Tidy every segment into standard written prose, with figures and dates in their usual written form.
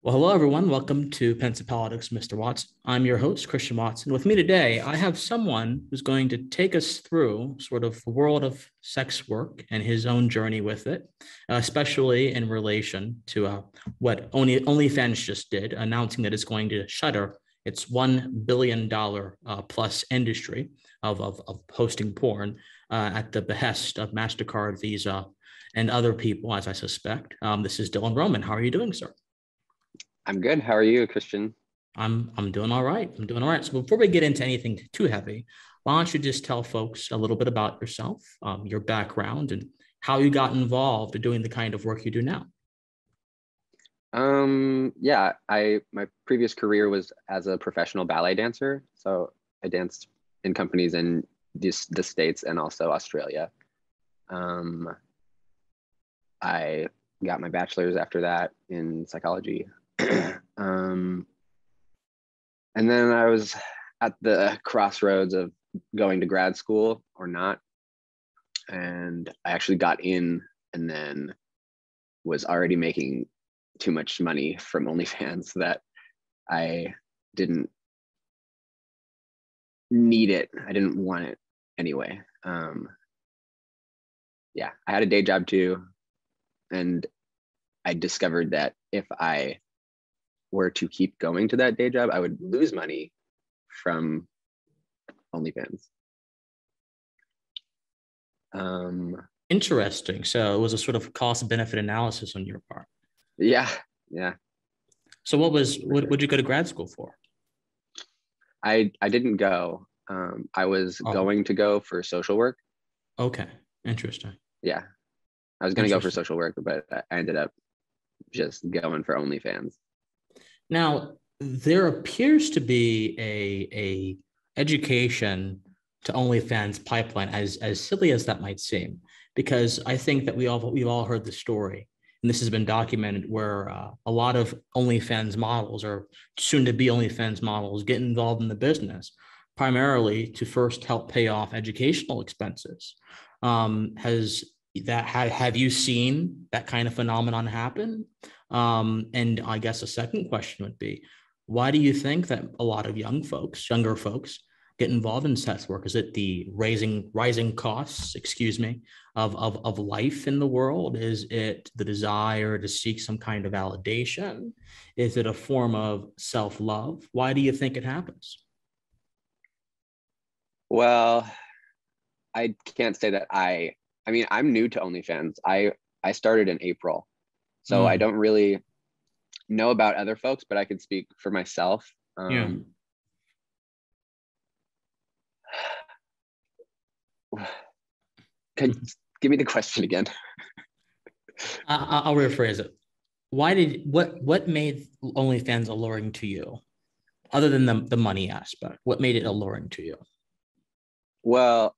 Well, hello, everyone. Welcome to Pensive Politics, Mr. Watson. I'm your host, Christian Watson. With me today, I have someone who's going to take us through sort of the world of sex work and his own journey with it, especially in relation to what OnlyFans just did, announcing that it's going to shutter its $1 billion plus industry of posting porn at the behest of MasterCard, Visa, and other people, as I suspect. This is Dillon Roman. How are you doing, sir? I'm good. How are you, Christian? I'm doing all right. I'm doing all right. So before we get into anything too heavy, why don't you just tell folks a little bit about yourself, your background, and how you got involved in doing the kind of work you do now? Yeah, my previous career was as a professional ballet dancer. So I danced in companies in the States and also Australia. Um, I got my bachelor's after that in psychology. Um, and then I was at the crossroads of going to grad school or not. And I actually got in and then was already making too much money from OnlyFans that I didn't need it. I didn't want it anyway. Yeah, I had a day job too. And I discovered that if I were to keep going to that day job, I would lose money from OnlyFans. Interesting. So it was a sort of cost benefit analysis on your part. Yeah, yeah. So what did you go to grad school for? I didn't go. I was Oh, going to go for social work. okay. Interesting. Yeah, I was going to go for Interesting. social work, but I ended up just going for OnlyFans. Now, there appears to be a education to OnlyFans pipeline, as silly as that might seem, because I think that we've all heard the story, and this has been documented, where a lot of OnlyFans models or soon to be OnlyFans models get involved in the business primarily to first help pay off educational expenses. Has that have you seen that kind of phenomenon happen? And I guess a second question would be, why do you think that a lot of younger folks, get involved in sex work? Is it the rising costs, of life in the world? Is it the desire to seek some kind of validation? Is it a form of self-love? Why do you think it happens? Well, I can't say that I mean, I'm new to OnlyFans. I started in April. So I Mm, don't really know about other folks, but I can speak for myself. yeah. Could give me the question again? I'll rephrase it. What made OnlyFans alluring to you, other than the money aspect? What made it alluring to you? Well,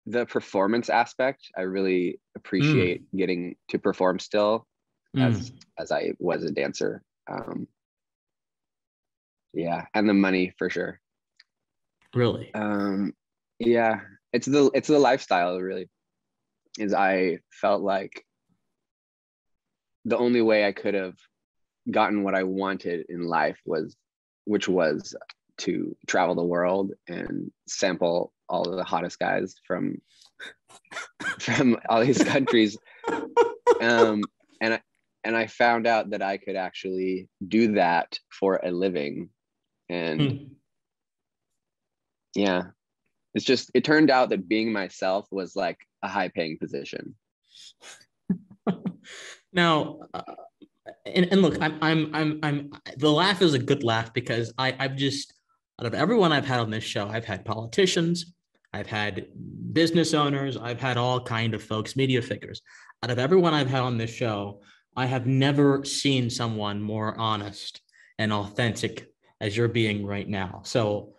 the performance aspect, I really appreciate Mm, getting to perform still as mm, I was a dancer. Yeah, and the money for sure. really? Um, yeah, it's the lifestyle really. Is I felt like the only way I could have gotten what I wanted in life was, which was to travel the world and sample all of the hottest guys from all these countries. Um, and I found out that I could actually do that for a living. And Hmm. yeah, it turned out that being myself was like a high paying position. Now, and look, the laugh is a good laugh because I've just, out of everyone I've had on this show, I've had politicians, I've had business owners, I've had all kind of folks, media figures. Out of everyone I've had on this show, I have never seen someone more honest and authentic as you're being right now. So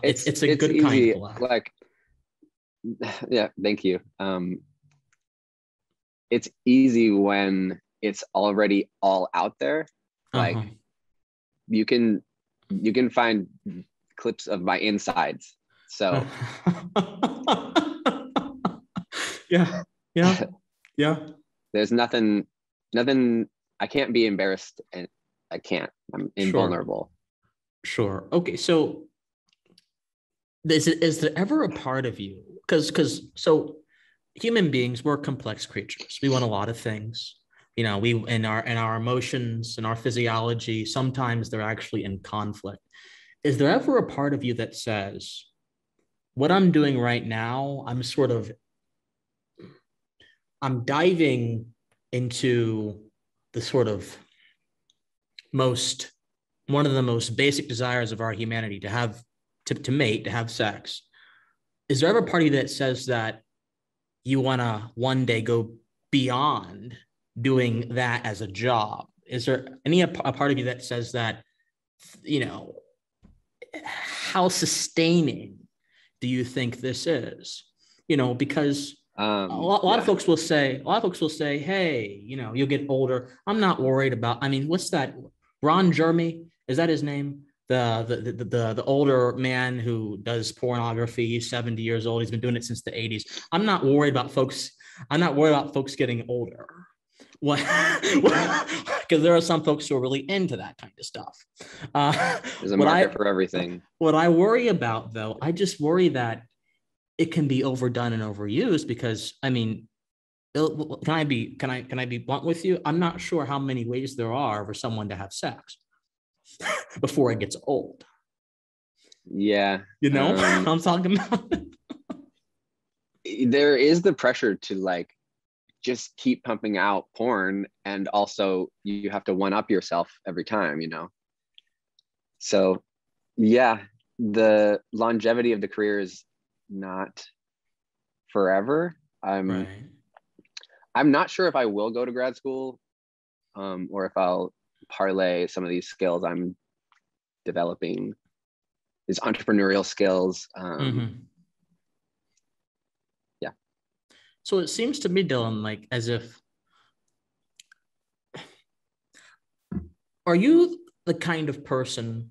it's a It's good kind of easy, laugh. like yeah, thank you. It's easy when it's already all out there. Uh-huh. Like you can find clips of my insides. So Yeah, yeah, yeah. there's nothing I can't be embarrassed, and I'm invulnerable. Sure. Okay. So is there ever a part of you, because human beings, we're complex creatures. We want a lot of things. We in our emotions and our physiology, sometimes they're actually in conflict. Is there ever a part of you that says, what I'm doing right now, I'm diving into the sort of most one of the most basic desires of our humanity, to mate, to have sex. Is there ever a part of you that says that you want to one day go beyond doing that as a job? Is there a part of you that says that, how sustaining do you think this is? Because a lot of folks will say, hey, you'll get older. I'm not worried about, what's that? Ron Jeremy, is that his name? The older man who does pornography. He's 70 years old. He's been doing it since the 80s. I'm not worried about folks getting older. What? Because there are some folks who are really into that kind of stuff. There's a market for everything. What I worry about, though, I just worry that it can be overdone and overused, because can I be blunt with you? I'm not sure how many ways there are for someone to have sex before it gets old. Yeah. I'm talking about. There is the pressure to just keep pumping out porn, and also you have to one up yourself every time, So yeah, the longevity of the career is not forever. Right. I'm not sure if I will go to grad school, or if I'll parlay some of these skills I'm developing, these entrepreneurial skills. Yeah. So it seems to me, Dillon, as if, are you the kind of person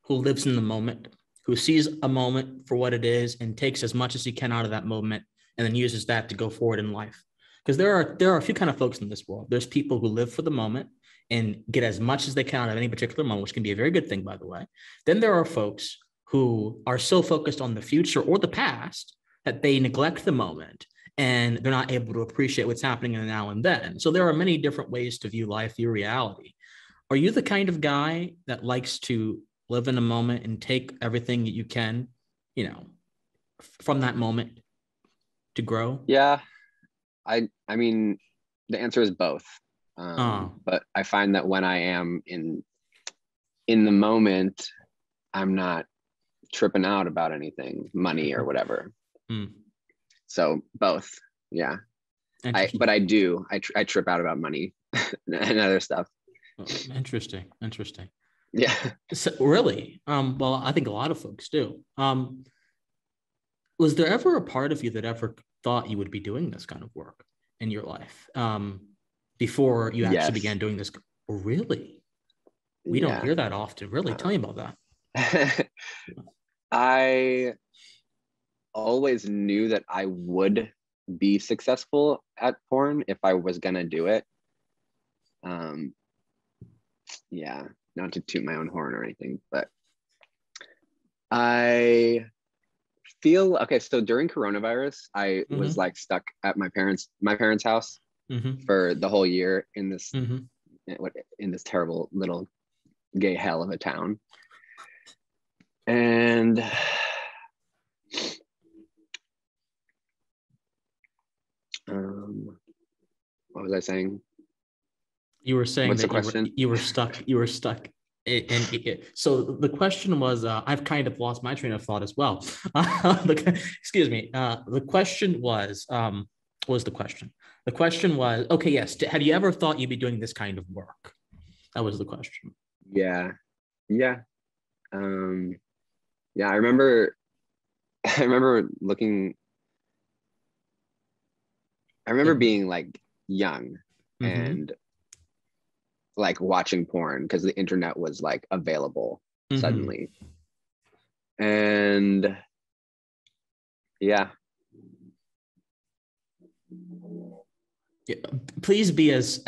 who lives in the moment, who sees a moment for what it is and takes as much as he can out of that moment and then uses that to go forward in life? Because there are a few kind of folks in this world. There's people who live for the moment and get as much as they can out of any particular moment, which can be a very good thing, by the way. Then there are folks who are so focused on the future or the past that they neglect the moment and they're not able to appreciate what's happening in the now and then. So there are many different ways to view life, view reality. Are you the kind of guy that likes to live in a moment and take everything that you can, from that moment to grow? Yeah. I mean, the answer is both. But I find that when I am in the moment, I'm not tripping out about anything, money or whatever. So both. Yeah. But I trip out about money and other stuff. Oh, interesting. Yeah. So, really? Well, I think a lot of folks do. Was there ever a part of you that ever thought you would be doing this kind of work in your life, before you actually began doing this? Really? We don't hear that often. Really? Tell me about that. I always knew that I would be successful at porn if I was gonna do it. Yeah, not to toot my own horn or anything, but I feel okay. So during coronavirus, I was stuck at my parents' house for the whole year in this terrible little gay hell of a town. And what was I saying? You were saying What's that the question? you were stuck. So the question was, I've kind of lost my train of thought as well. Excuse me. The question was, what was the question? The question was, okay, yes. Have you ever thought you'd be doing this kind of work? That was the question. Yeah. Yeah. Yeah, I remember being young and watching porn because the internet was available suddenly. And yeah. Yeah, please be as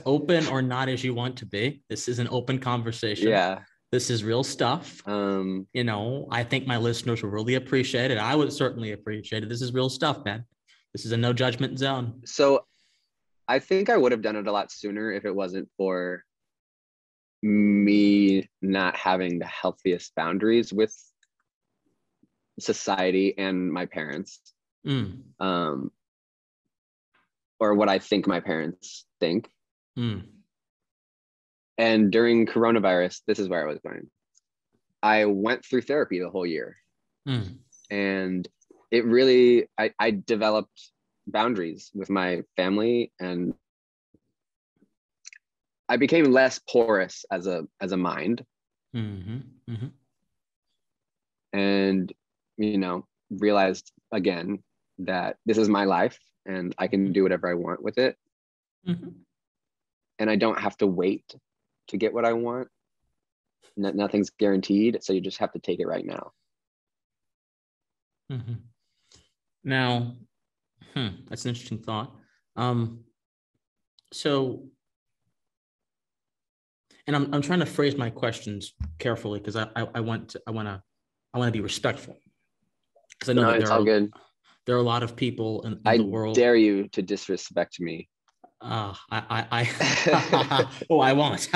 open or not as you want to be. This is an open conversation. Yeah. This is real stuff. I think my listeners will really appreciate it. I would certainly appreciate it. This is real stuff, man. This is a no judgment zone. So I think I would have done it a lot sooner if it wasn't for me not having the healthiest boundaries with society and my parents. Or what I think my parents think. And during coronavirus, this is where I was going. I went through therapy the whole year. And it really, I developed boundaries with my family, and I became less porous as a mind. And, realized again that this is my life and I can do whatever I want with it. And I don't have to wait to get what I want. Nothing's guaranteed. So you just have to take it right now. Now, that's an interesting thought. So, and I'm trying to phrase my questions carefully because I want to be respectful, because I know that it's all good. There are a lot of people in I the world. Dare you to disrespect me. Oh, I won't.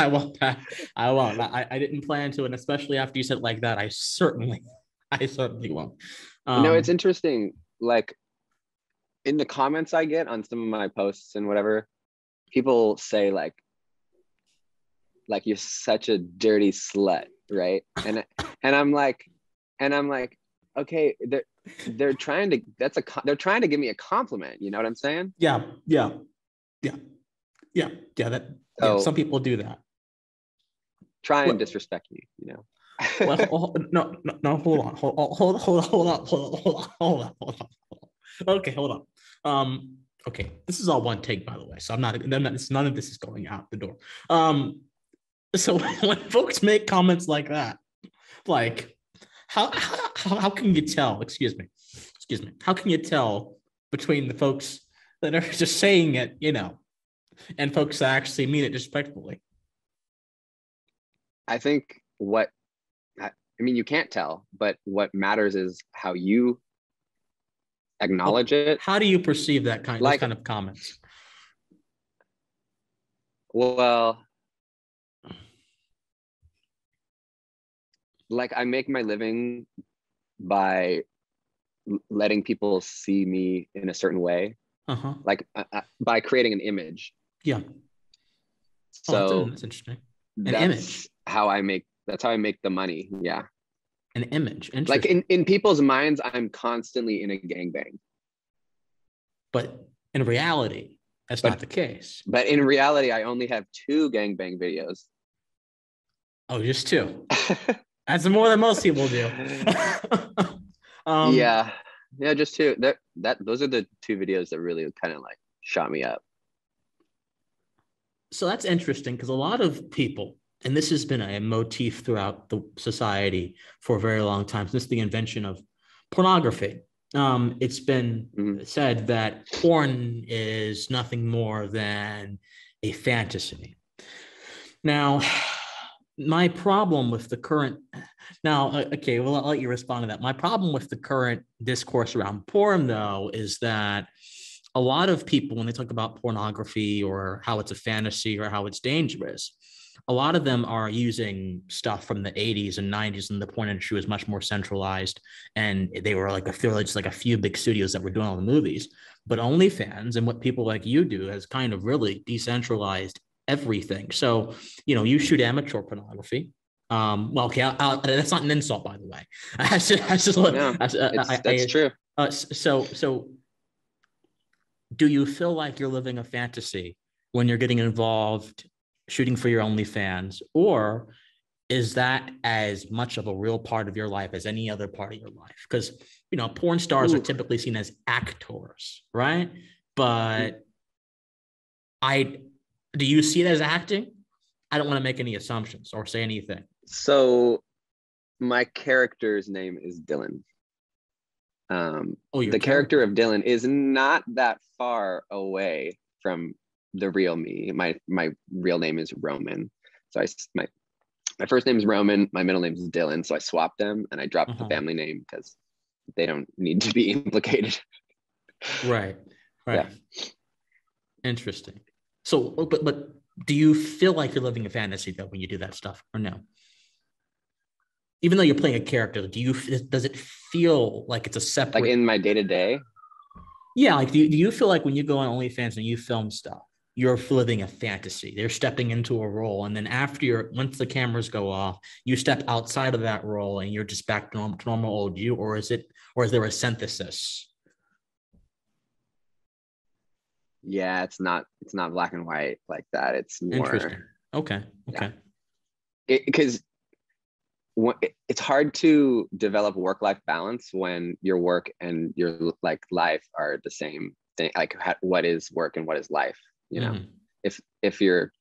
I didn't plan to, and especially after you said it like that, I certainly won't. It's interesting. Like in the comments I get on some of my posts and whatever, people say like you're such a dirty slut, right? And I'm like, okay, they're trying to give me a compliment. You know what I'm saying? Yeah. Some people do that. Try and disrespect me, Well, no, hold on. Okay, hold on. Okay, this is all one take, by the way. So none of this is going out the door. So when folks make comments like that, like how can you tell? Excuse me. How can you tell between the folks that are just saying it, and folks that actually mean it disrespectfully? I think you can't tell, but what matters is how you acknowledge it. How do you perceive those kind of comments? Well, I make my living by letting people see me in a certain way, by creating an image. Yeah. So that's interesting. Image. That's how I make the money. Yeah. An image. Like in people's minds, I'm constantly in a gangbang. But in reality, that's not the case. But in reality, I only have 2 gangbang videos. Oh, just 2. That's more than most people do. Yeah, just 2. Those are the 2 videos that really kind of shot me up. So that's interesting, because a lot of people, and this has been a motif throughout the society for a very long time, since the invention of pornography. It's been said that porn is nothing more than a fantasy. Now, my problem with the current, I'll let you respond to that. My problem with the current discourse around porn, though, is that a lot of people, when they talk about pornography or how it's a fantasy or how it's dangerous, a lot of them are using stuff from the 80s and 90s, and the porn industry was much more centralized, and they were just a few big studios that were doing all the movies. But OnlyFans and what people like you do has kind of really decentralized everything. So, you shoot amateur pornography. That's not an insult, by the way. That's true. So do you feel like you're living a fantasy when you're getting involved shooting for your OnlyFans, or is that as much of a real part of your life as any other part of your life? Because, porn stars are typically seen as actors, right? But do you see it as acting? I don't want to make any assumptions or say anything. So my character's name is Dillon. The character of Dillon is not that far away from the real me. My real name is Roman. So my first name is Roman, my middle name is Dillon. So I swapped them and I dropped the family name because they don't need to be implicated. Right. Yeah. Interesting. So, but do you feel like you're living a fantasy though when you do that stuff, or no? Even though you're playing a character, does it feel like it's a separate? Like in my day to day? Yeah, like do you feel like when you go on OnlyFans and you film stuff, you're living a fantasy? They're stepping into a role, and then once the cameras go off, you step outside of that role and you're just back to normal old you, or is there a synthesis? Yeah, it's not black and white like that. It's more Interesting. Okay. Because it's hard to develop work-life balance when your work and your like life are the same thing. Like what is work and what is life, you know? If you're,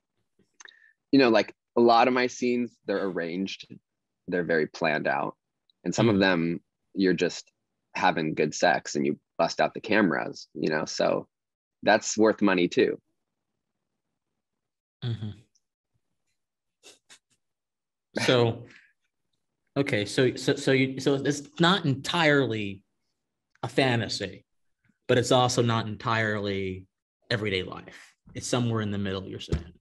like a lot of my scenes, they're arranged, they're very planned out, and some of them you're just having good sex and you bust out the cameras, so that's worth money too. So okay, so it's not entirely a fantasy, but it's also not entirely everyday life. It's somewhere in the middle, you're saying.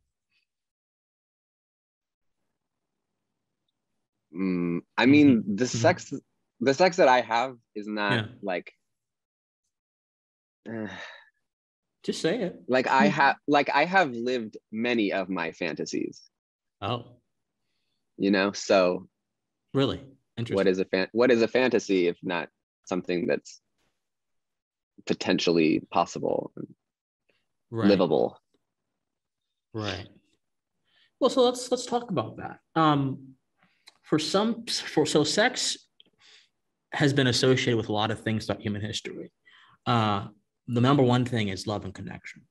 I mean, the sex that I have is not like just say it. Like I have lived many of my fantasies. Oh. So really interesting. What is a fantasy if not something that's potentially possible and livable? Right. Well, so let's talk about that. So sex has been associated with a lot of things throughout human history. The number one thing is love and connection.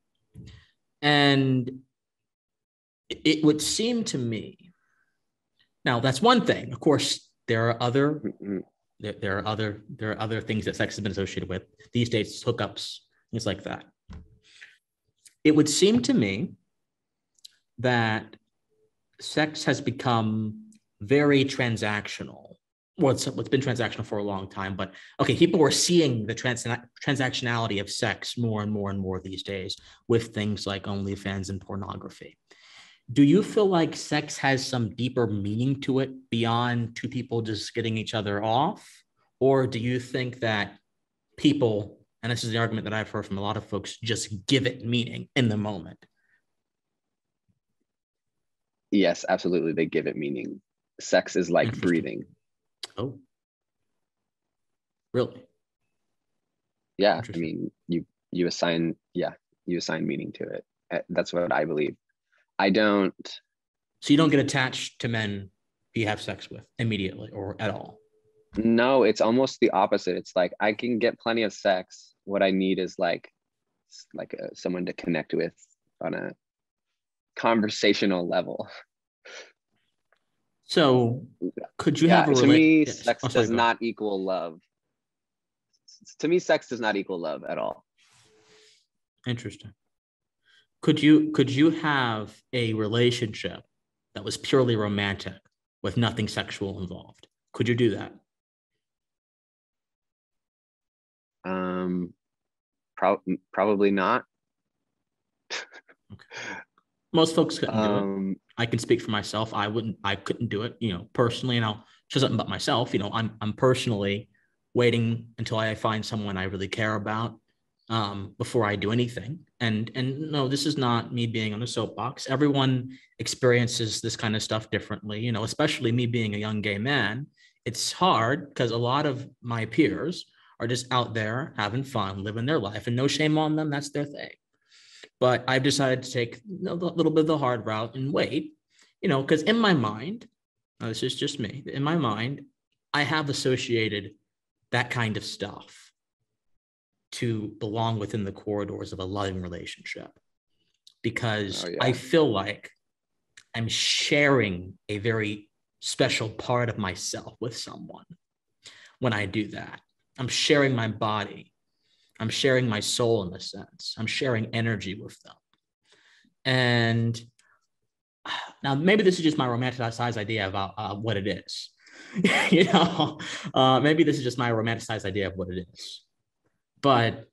And it would seem to me, now that's one thing. Of course, there are other things that sex has been associated with. These days, hookups, things like that. It would seem to me that sex has become very transactional. Well, it's been transactional for a long time, but okay, people are seeing the transactionality of sex more and more and more these days with things like OnlyFans and pornography. Do you feel like sex has some deeper meaning to it beyond two people just getting each other off? Or do you think that people, and this is the argument that I've heard from a lot of folks, just give it meaning in the moment? Yes, absolutely. They give it meaning. Sex is like breathing. Oh, really? Yeah. I mean, you assign meaning to it. That's what I believe. I don't. So you don't get attached to men you have sex with immediately or at all? No, it's almost the opposite. It's like I can get plenty of sex. What I need is like someone to connect with on a conversational level. So could you have a to me, sex does not equal love. To me, sex does not equal love at all. Interesting. Could you have a relationship that was purely romantic with nothing sexual involved? Could you do that? Probably not. Okay. Most folks couldn't do it. I can speak for myself. I couldn't do it, personally. And I'll say something about myself. I'm personally waiting until I find someone I really care about before I do anything. And no, this is not me being on a soapbox. Everyone experiences this kind of stuff differently, especially me being a young gay man. It's hard because a lot of my peers are just out there having fun, living their life, and no shame on them. That's their thing. But I've decided to take a little bit of the hard route and wait, because in my mind, this is just me, in my mind, I have associated that kind of stuff to belong within the corridors of a loving relationship, because I feel like I'm sharing a very special part of myself with someone when I do that. I'm sharing my body I'm sharing my soul in a sense. I'm sharing energy with them. And now maybe this is just my romanticized idea about what it is. Maybe this is just my romanticized idea of what it is. But,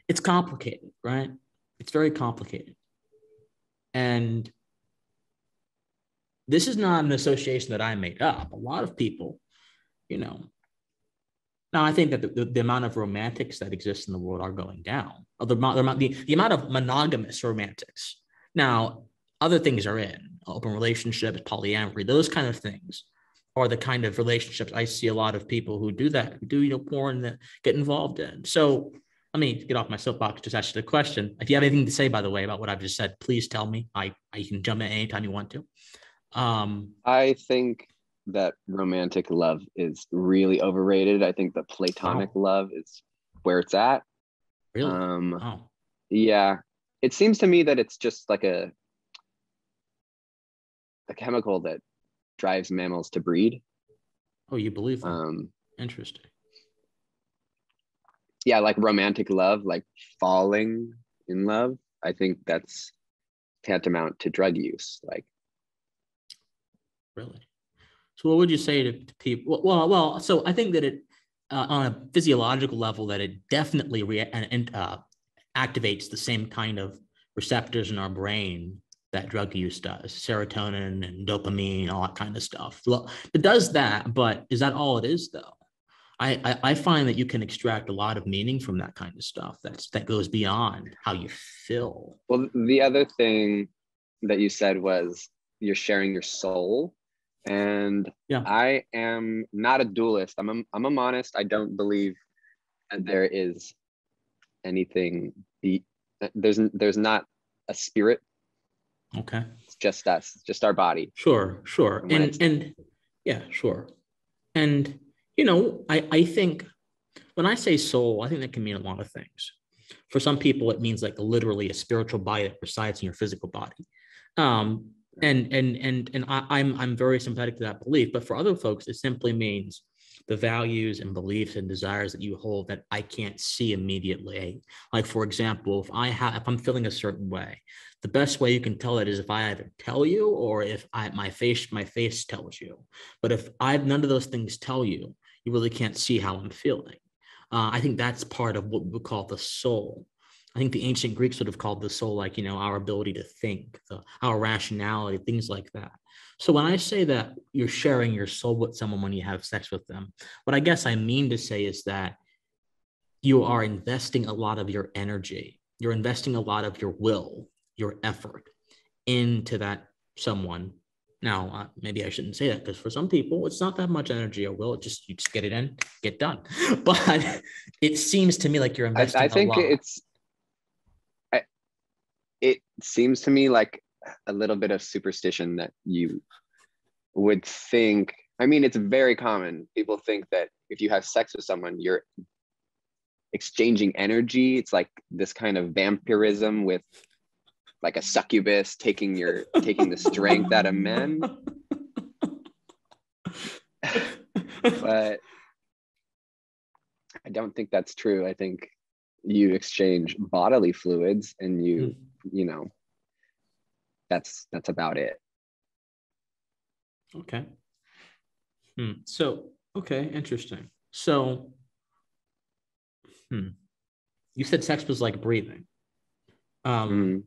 it's complicated, right? It's very complicated. And this is not an association that I made up. A lot of people, now I think that the amount of romantics that exist in the world are going down. The amount of monogamous romantics. Now, other things are in open relationships, polyamory, those kind of things are the kind of relationships I see a lot of people who do that, who do, porn that get involved in. So let me get off my soapbox, just ask you the question. If you have anything to say, by the way, about what I've just said, please tell me. I can jump in anytime you want to. I think that romantic love is really overrated. I think the platonic love is where it's at. Really? Yeah. It seems to me that it's just like a chemical that drives mammals to breed. Oh, you believe that? Interesting. Yeah, like romantic love, like falling in love. I think that's tantamount to drug use. Like, really? So what would you say to people? Well, so I think that it, on a physiological level, that it definitely activates the same kind of receptors in our brain that drug use does, serotonin and dopamine, all that kind of stuff. It does that, but is that all it is, though? I find that you can extract a lot of meaning from that kind of stuff that goes beyond how you feel. Well, the other thing that you said was you're sharing your soul. And yeah. I am not a dualist. I'm a monist. I don't believe that there is anything. There's not a spirit. Okay. It's just us, just our body. Sure. And yeah, sure. And I think when I say soul, I think that can mean a lot of things. For some people, it means like literally a spiritual body that resides in your physical body. And I'm very sympathetic to that belief. But for other folks, it simply means the values and beliefs and desires that you hold that I can't see immediately. Like, for example, if I'm feeling a certain way, the best way you can tell it is if I either tell you or if my face tells you. But if none of those things tell you, you really can't see how I'm feeling. I think that's part of what we call the soul. I think the ancient Greeks would have called the soul like, our ability to think, our rationality, things like that. So when I say that you're sharing your soul with someone when you have sex with them, what I guess I mean to say is that you are investing a lot of your energy, you're investing a lot of your will, your effort into that someone. Now, maybe I shouldn't say that because for some people, it's not that much energy or will. You just get it in, get done. But it seems to me like you're investing I think a lot. It seems to me like a little bit of superstition that you would think. I mean, it's very common. People think that if you have sex with someone, you're exchanging energy. It's like this kind of vampirism with like a succubus taking the strength out of men. But I don't think that's true. I think you exchange bodily fluids and you that's about it. Okay. So, okay, interesting. So, you said sex was like breathing. And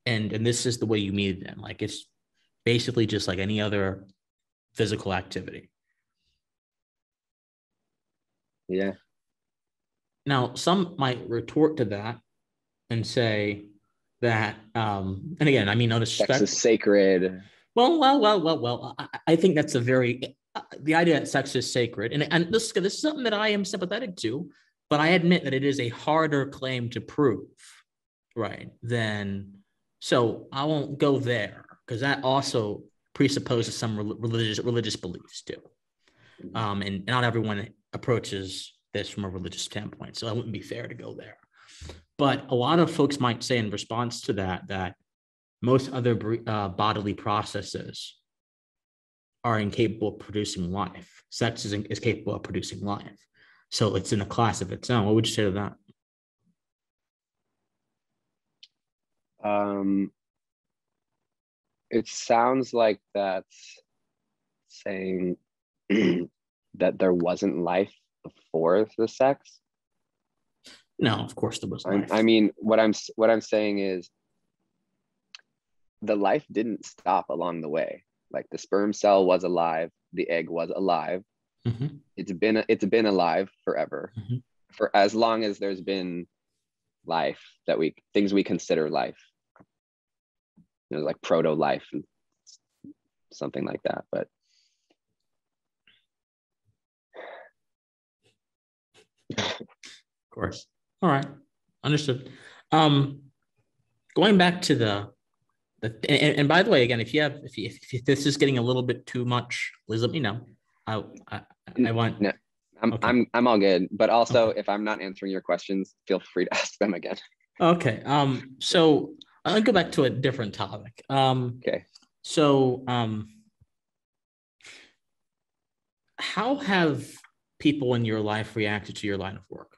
this is the way you meet them. Like it's basically just like any other physical activity. Yeah. Now, some might retort to that and say that, and again, I mean, no disrespect. Sex is sacred. Well. I think that's the idea that sex is sacred, and this is something that I am sympathetic to, but I admit that it is a harder claim to prove, right? So I won't go there because that also presupposes some religious beliefs too, and not everyone approaches this from a religious standpoint, so it wouldn't be fair to go there. But a lot of folks might say in response to that most other bodily processes are incapable of producing life. Sex is capable of producing life. So it's in a class of its own. What would you say to that? It sounds like that's saying that there wasn't life before the sex. No, of course there was life. I mean, what I'm saying is the life didn't stop along the way. Like the sperm cell was alive, the egg was alive. Mm-hmm. It's been alive forever. Mm-hmm. For as long as there's been life, things we consider life. You know, like proto life and something like that. But of course. All right. Understood. Going back to and by the way, again, if this is getting a little bit too much, please let me know. I want. No, I'm all good. But also, if I'm not answering your questions, feel free to ask them again. Okay. So I'll go back to a different topic. Okay. So how have people in your life reacted to your line of work?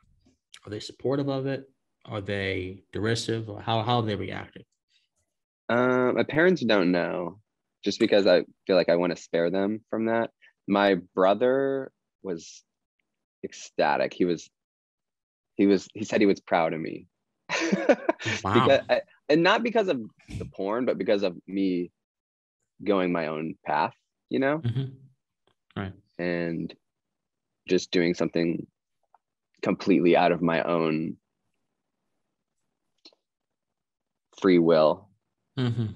Are they supportive of it? Are they derisive? Or how have they reacted? My parents don't know, just because I feel like I want to spare them from that. My brother was ecstatic. He said he was proud of me. Wow. And not because of the porn, but because of me going my own path, you know, Mm-hmm. Right. and just doing something completely out of my own free will. Mm-hmm.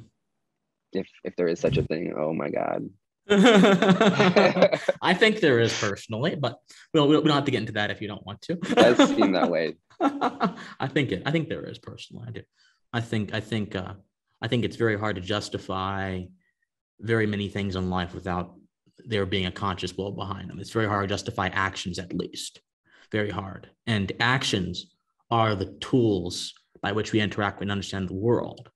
If there is such a thing. Oh my God. I think there is personally, but we don't have to get into that if you don't want to. It does seem that way. I think there is personally. I do. I think it's very hard to justify very many things in life without there being a conscious will behind them. It's very hard to justify actions, at least. Very hard. And actions are the tools by which we interact and understand the world.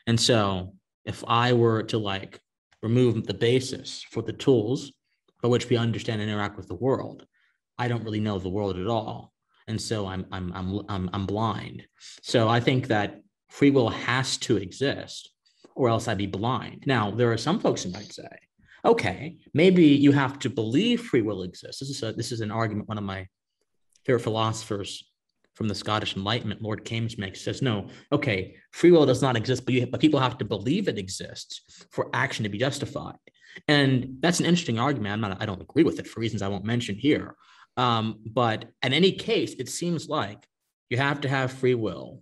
And so if I were to like remove the basis for the tools by which we understand and interact with the world, I don't really know the world at all. And so I'm blind. So I think that free will has to exist, or else I'd be blind. Now, there are some folks who might say, okay, maybe you have to believe free will exists. This is an argument one of my favorite philosophers from the Scottish Enlightenment, Lord Kames, makes, says, no, okay, free will does not exist, but people have to believe it exists for action to be justified. And that's an interesting argument. I don't agree with it for reasons I won't mention here. But in any case, it seems like you have to have free will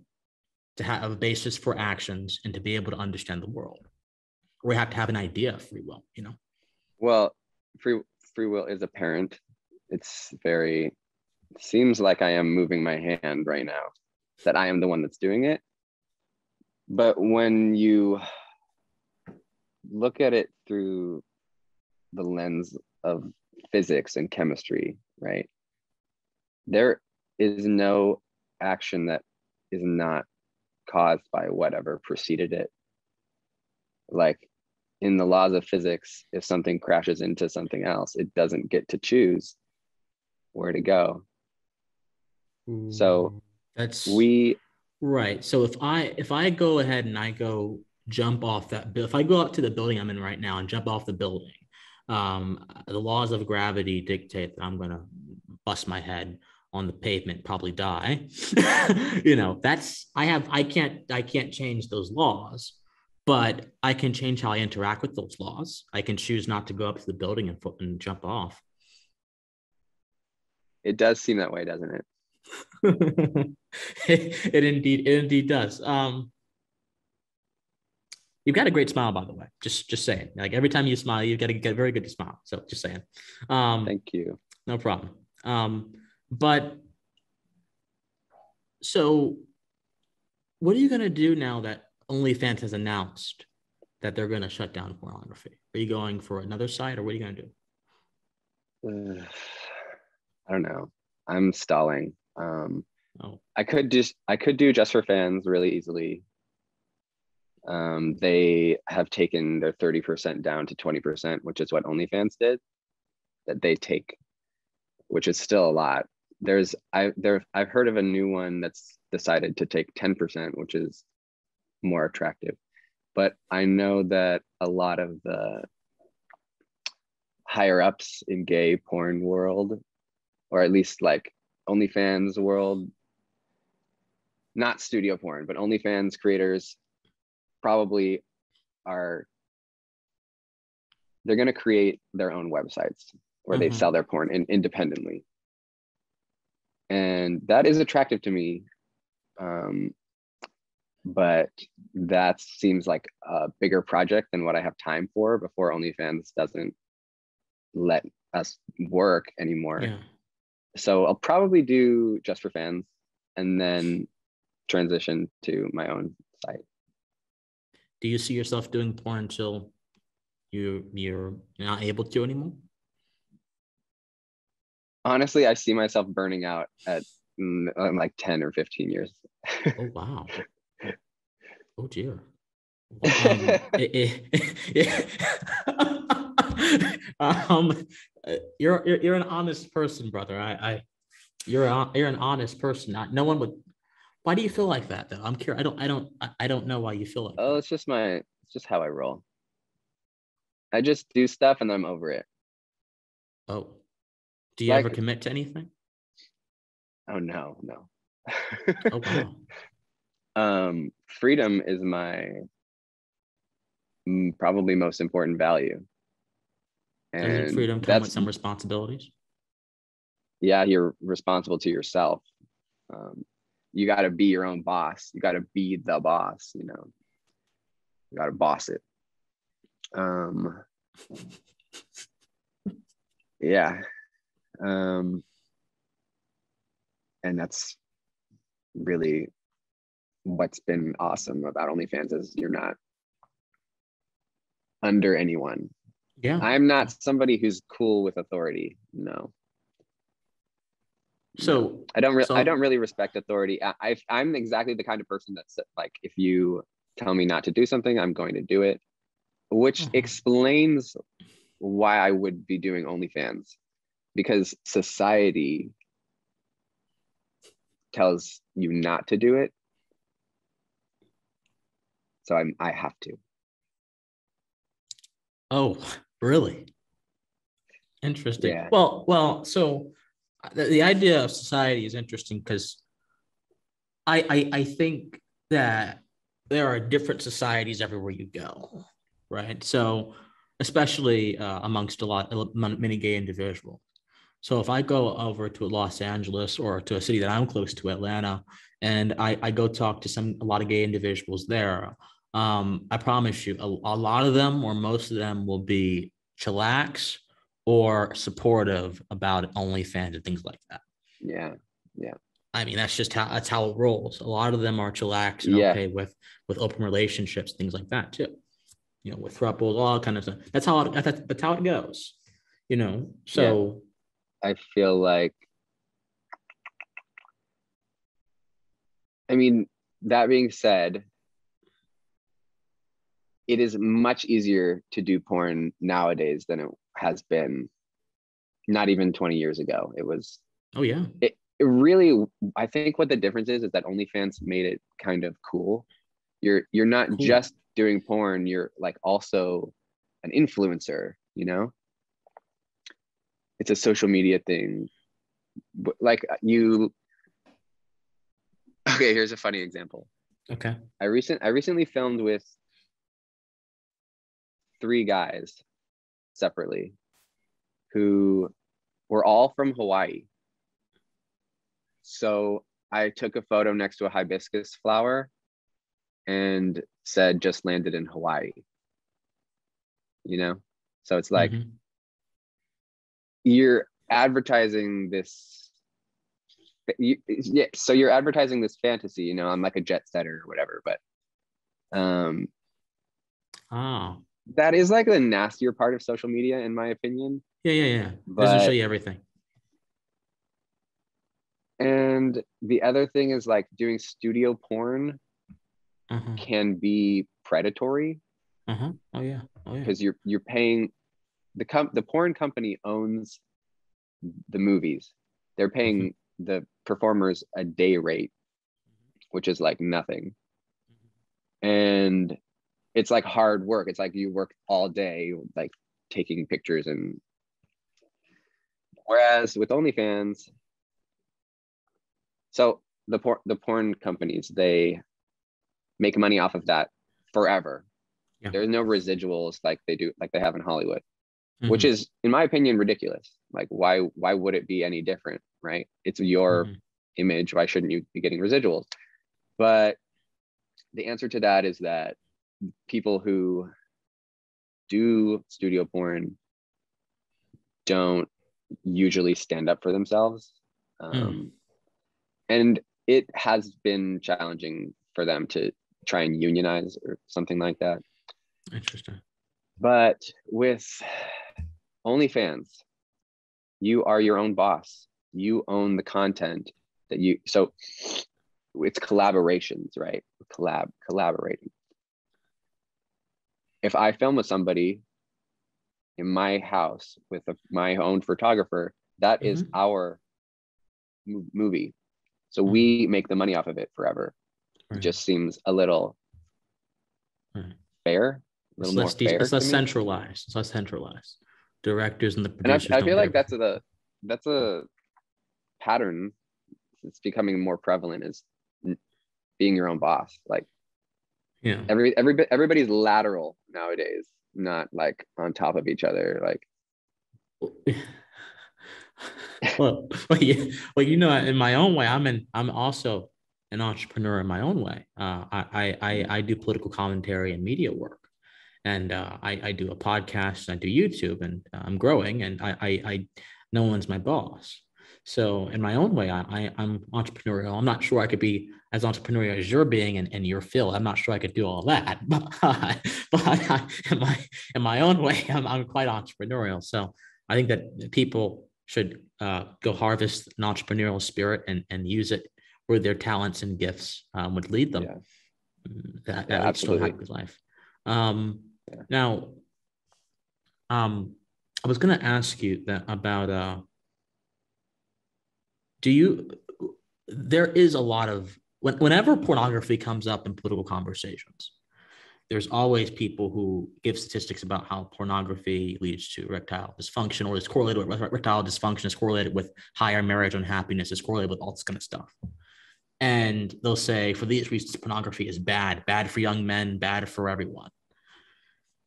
to have a basis for actions and to be able to understand the world. Or we have to have an idea of free will, you know? Well, free will is apparent. It seems like I am moving my hand right now, that I am the one that's doing it. But when you look at it through the lens of physics and chemistry, right? There is no action that is not caused by whatever preceded it. Like in the laws of physics, if something crashes into something else, it doesn't get to choose where to go. So that's we right. So if I go ahead and I go jump off if I go up to the building I'm in right now and jump off the building, the laws of gravity dictate that I'm gonna bust my head on the pavement, probably die. You know, I can't change those laws, but I can change how I interact with those laws. I can choose not to go up to the building and jump off. It does seem that way, doesn't it? It indeed does. You've got a great smile, by the way. Just saying. Like every time you smile, you get a very good smile. So just saying. Thank you. No problem. But so what are you gonna do now that OnlyFans has announced that they're gonna shut down pornography? Are you going for another site, or what are you gonna do? I don't know. I'm stalling. Oh, I could do just for fans really easily. They have taken their 30% down to 20%, which is what OnlyFans did, that they take, which is still a lot. I've heard of a new one that's decided to take 10%, which is more attractive. But I know that a lot of the higher ups in gay porn world, or at least like OnlyFans world, not studio porn, but OnlyFans creators probably are, they're going to create their own websites where they sell their porn independently. And that is attractive to me. But that seems like a bigger project than what I have time for before OnlyFans doesn't let us work anymore. Yeah. So I'll probably do just for fans and then transition to my own site. Do you see yourself doing porn until you're not able to anymore? Honestly, I see myself burning out at like 10 or 15 years. Oh, wow. Oh, dear. You're an honest person, brother. You're an honest person. No one would. Why do you feel like that, though? I'm curious. I don't know why you feel like Oh, that. it's just how I roll. I just do stuff and I'm over it. Oh, do you ever Like, commit to anything? oh no. Oh, wow. Freedom is my probably most important value. Doesn't And freedom come with that's, some responsibilities? yeah, you're responsible to yourself. You got to be your own boss. You got to be the boss, you got to boss it. Yeah. And that's really what's been awesome about OnlyFans is you're not under anyone. Yeah. I'm not somebody who's cool with authority. No. So I don't really respect authority. I'm exactly the kind of person that's like, if you tell me not to do something, I'm going to do it, which explains why I would be doing OnlyFans, because society tells you not to do it. So I have to. Oh, really? Interesting. Yeah. So the idea of society is interesting because I think that there are different societies everywhere you go, right? So especially amongst many gay individuals. So if I go over to Los Angeles or to a city that I'm close to, Atlanta, and I go talk to a lot of gay individuals there, I promise you, a lot of them or most of them will be chillax or supportive about OnlyFans and things like that. Yeah. Yeah. I mean, that's how it rolls. A lot of them are chillax and Yeah. okay with open relationships, things like that too. With thruples, all kind of stuff. That's how it goes. Yeah. So I feel like, I mean, that being said, it is much easier to do porn nowadays than it has been not even 20 years ago. oh yeah, It really, I think what the difference is that OnlyFans made it kind of cool. You're not cool. just doing porn, you're like also an influencer, It's a social media thing. Like okay, here's a funny example. Okay. I recently filmed with 3 guys separately who were all from Hawaii. So I took a photo next to a hibiscus flower and said just landed in Hawaii, So it's like you're advertising this, yeah, so you're advertising this fantasy, I'm like a jet setter or whatever, but Oh, that is like the nastier part of social media in my opinion. yeah. It doesn't show But you everything. and the other thing is like doing studio porn can be predatory. Oh yeah. Because you're paying the porn company owns the movies. They're paying the performers a day rate, which is like nothing. And it's like hard work. It's like you work all day, like taking pictures. And whereas with OnlyFans, so the porn companies, they make money off of that forever. Yeah. There's no residuals like they have in Hollywood, which is, in my opinion, ridiculous. Like, why would it be any different, right? It's your image. Why shouldn't you be getting residuals? But the answer to that is that people who do studio porn don't usually stand up for themselves. And it has been challenging for them to try and unionize or something like that. Interesting. But with OnlyFans, you are your own boss. You own the content that you, so it's collaborations, right? Collaborating. If I film with somebody in my house with my own photographer, that is our movie. So we make the money off of it forever. It just seems a little fair. It's less centralized. It's less centralized. Directors and the producers. And I feel like that's a pattern. It's becoming more prevalent, is being your own boss. Like, yeah, everybody's lateral nowadays, not like on top of each other. Like, well, you know, in my own way, I'm also an entrepreneur in my own way. I do political commentary and media work, and I do a podcast, and I do YouTube, and I'm growing, and I no one's my boss. So in my own way, I'm entrepreneurial. I'm not sure I could be as entrepreneurial as you're being in your field. I'm not sure I could do all that, but in my own way, I'm quite entrepreneurial. So I think that people should go harvest an entrepreneurial spirit and use it where their talents and gifts would lead them. That leads to a happy life. Now, I was going to ask you that about there is a lot of, whenever pornography comes up in political conversations, there's always people who give statistics about how pornography leads to erectile dysfunction, or is correlated with erectile dysfunction, is correlated with higher marriage unhappiness, is correlated with all this kind of stuff. And they'll say, for these reasons, pornography is bad for young men, bad for everyone.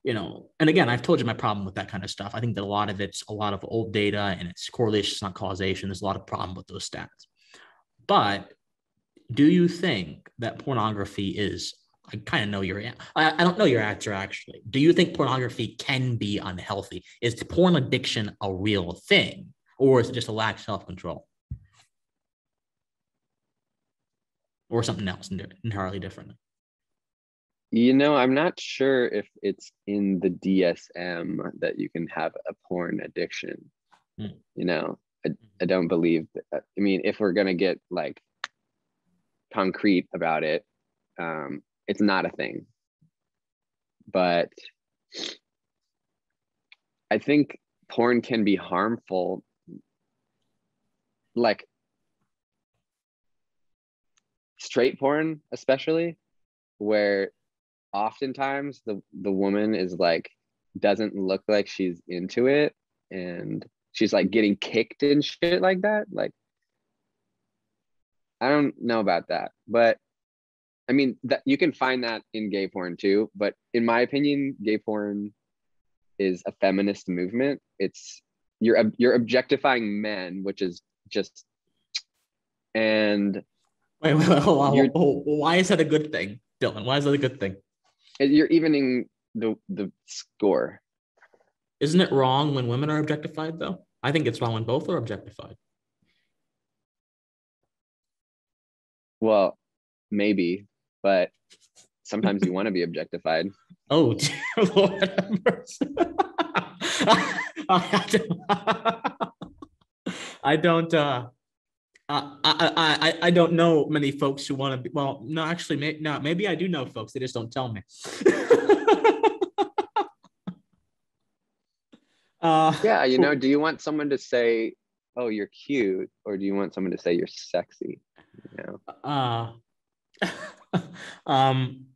You know, and again, I've told you my problem with that kind of stuff. I think that a lot of it's a lot of old data, and it's correlation, it's not causation. There's a lot of problem with those stats. But do you think that pornography is, I kind of know I don't know your answer actually. Do you think pornography can be unhealthy? Is the porn addiction a real thing, or is it just a lack of self-control? Or something else entirely different? You know, I'm not sure if it's in the DSM that you can have a porn addiction. You know, I don't believe that. I mean, if we're going to get like concrete about it, it's not a thing. But I think porn can be harmful. Like straight porn, especially, where oftentimes the woman is like, doesn't look like she's into it, and she's like getting kicked and shit like that. Like, I don't know about that, but I mean, that you can find that in gay porn too. But in my opinion, gay porn is a feminist movement. It's you're objectifying men, which is just, and wait, hold on. Why is that a good thing, Dillon? Why is that a good thing? You're evening the score. Isn't it wrong when women are objectified, though? I think it's wrong when both are objectified. Well, maybe, but sometimes you want to be objectified. Oh, dear Lord have mercy. I don't I don't know many folks who want to be. Well, no, actually, no, maybe I do know folks. They just don't tell me. Yeah, For, do you want someone to say, "Oh, you're cute," or do you want someone to say you're sexy? You know, uh, um,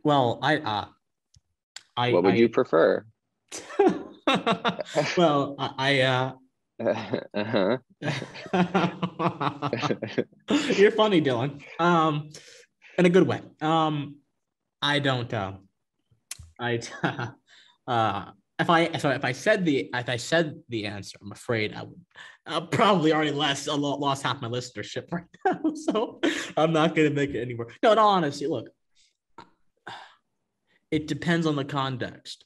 well, what would you I, prefer? well, Uh-huh. you're funny, Dylan. In a good way. I don't. I if I said the answer, I'm afraid I would probably already lost half my listenership right now. So I'm not gonna make it anymore. No, in all honesty, look, it depends on the context.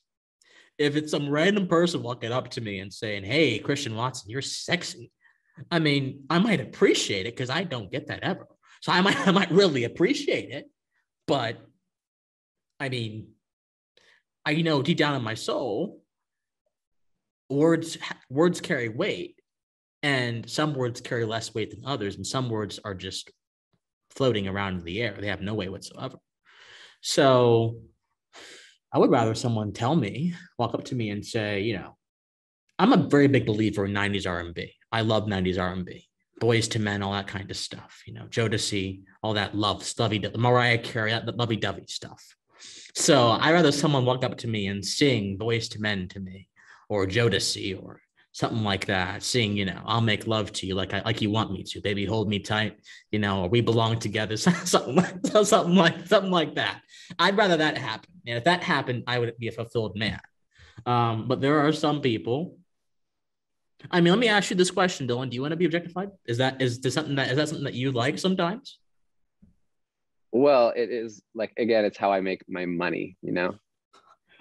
If it's some random person walking up to me and saying, "Hey, Christian Watson, you're sexy," I mean, I might appreciate it because I don't get that ever. So I might really appreciate it. But I mean, I know deep down in my soul, words words carry weight, and some words carry less weight than others, and some words are just floating around in the air. They have no weight whatsoever. So I would rather someone tell me, walk up to me and say, I'm a very big believer in 90s R&B. I love 90s R&B. Boys to Men, all that kind of stuff, Jodeci, all that Mariah Carey, that lovey-dovey stuff. So I'd rather someone walk up to me and sing Boys to Men to me, or Jodeci, or something like that. Sing, I'll make love to you like you want me to, baby, hold me tight, or we belong together, something like that. I'd rather that happen. And if that happened, I would be a fulfilled man. But there are some people. I mean, let me ask you this question, Dylan. Do you want to be objectified? Is that something that you like sometimes? Well, it is like again, it's how I make my money,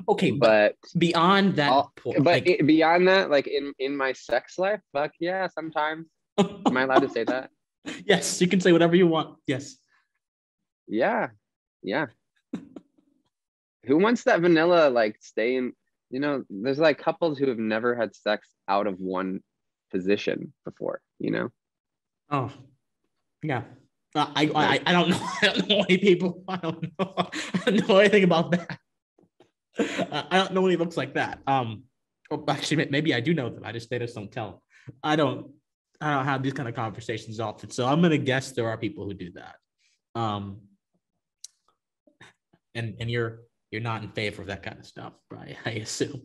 Okay, but But beyond that all, point, but beyond that, like in my sex life, fuck yeah, sometimes. Am I allowed to say that? yes, you can say whatever you want. Yes. Yeah, yeah. Who wants that vanilla like stay in? There's like couples who have never had sex out of one position before. Oh, yeah. Like I don't know. I don't know any people. I don't know. I don't know anything about that. I don't know any looks like that. Well, actually, maybe I do know them. They just don't tell. I don't. I don't have these kind of conversations often. So I'm gonna guess there are people who do that. Um, and you're not in favor of that kind of stuff, right? I assume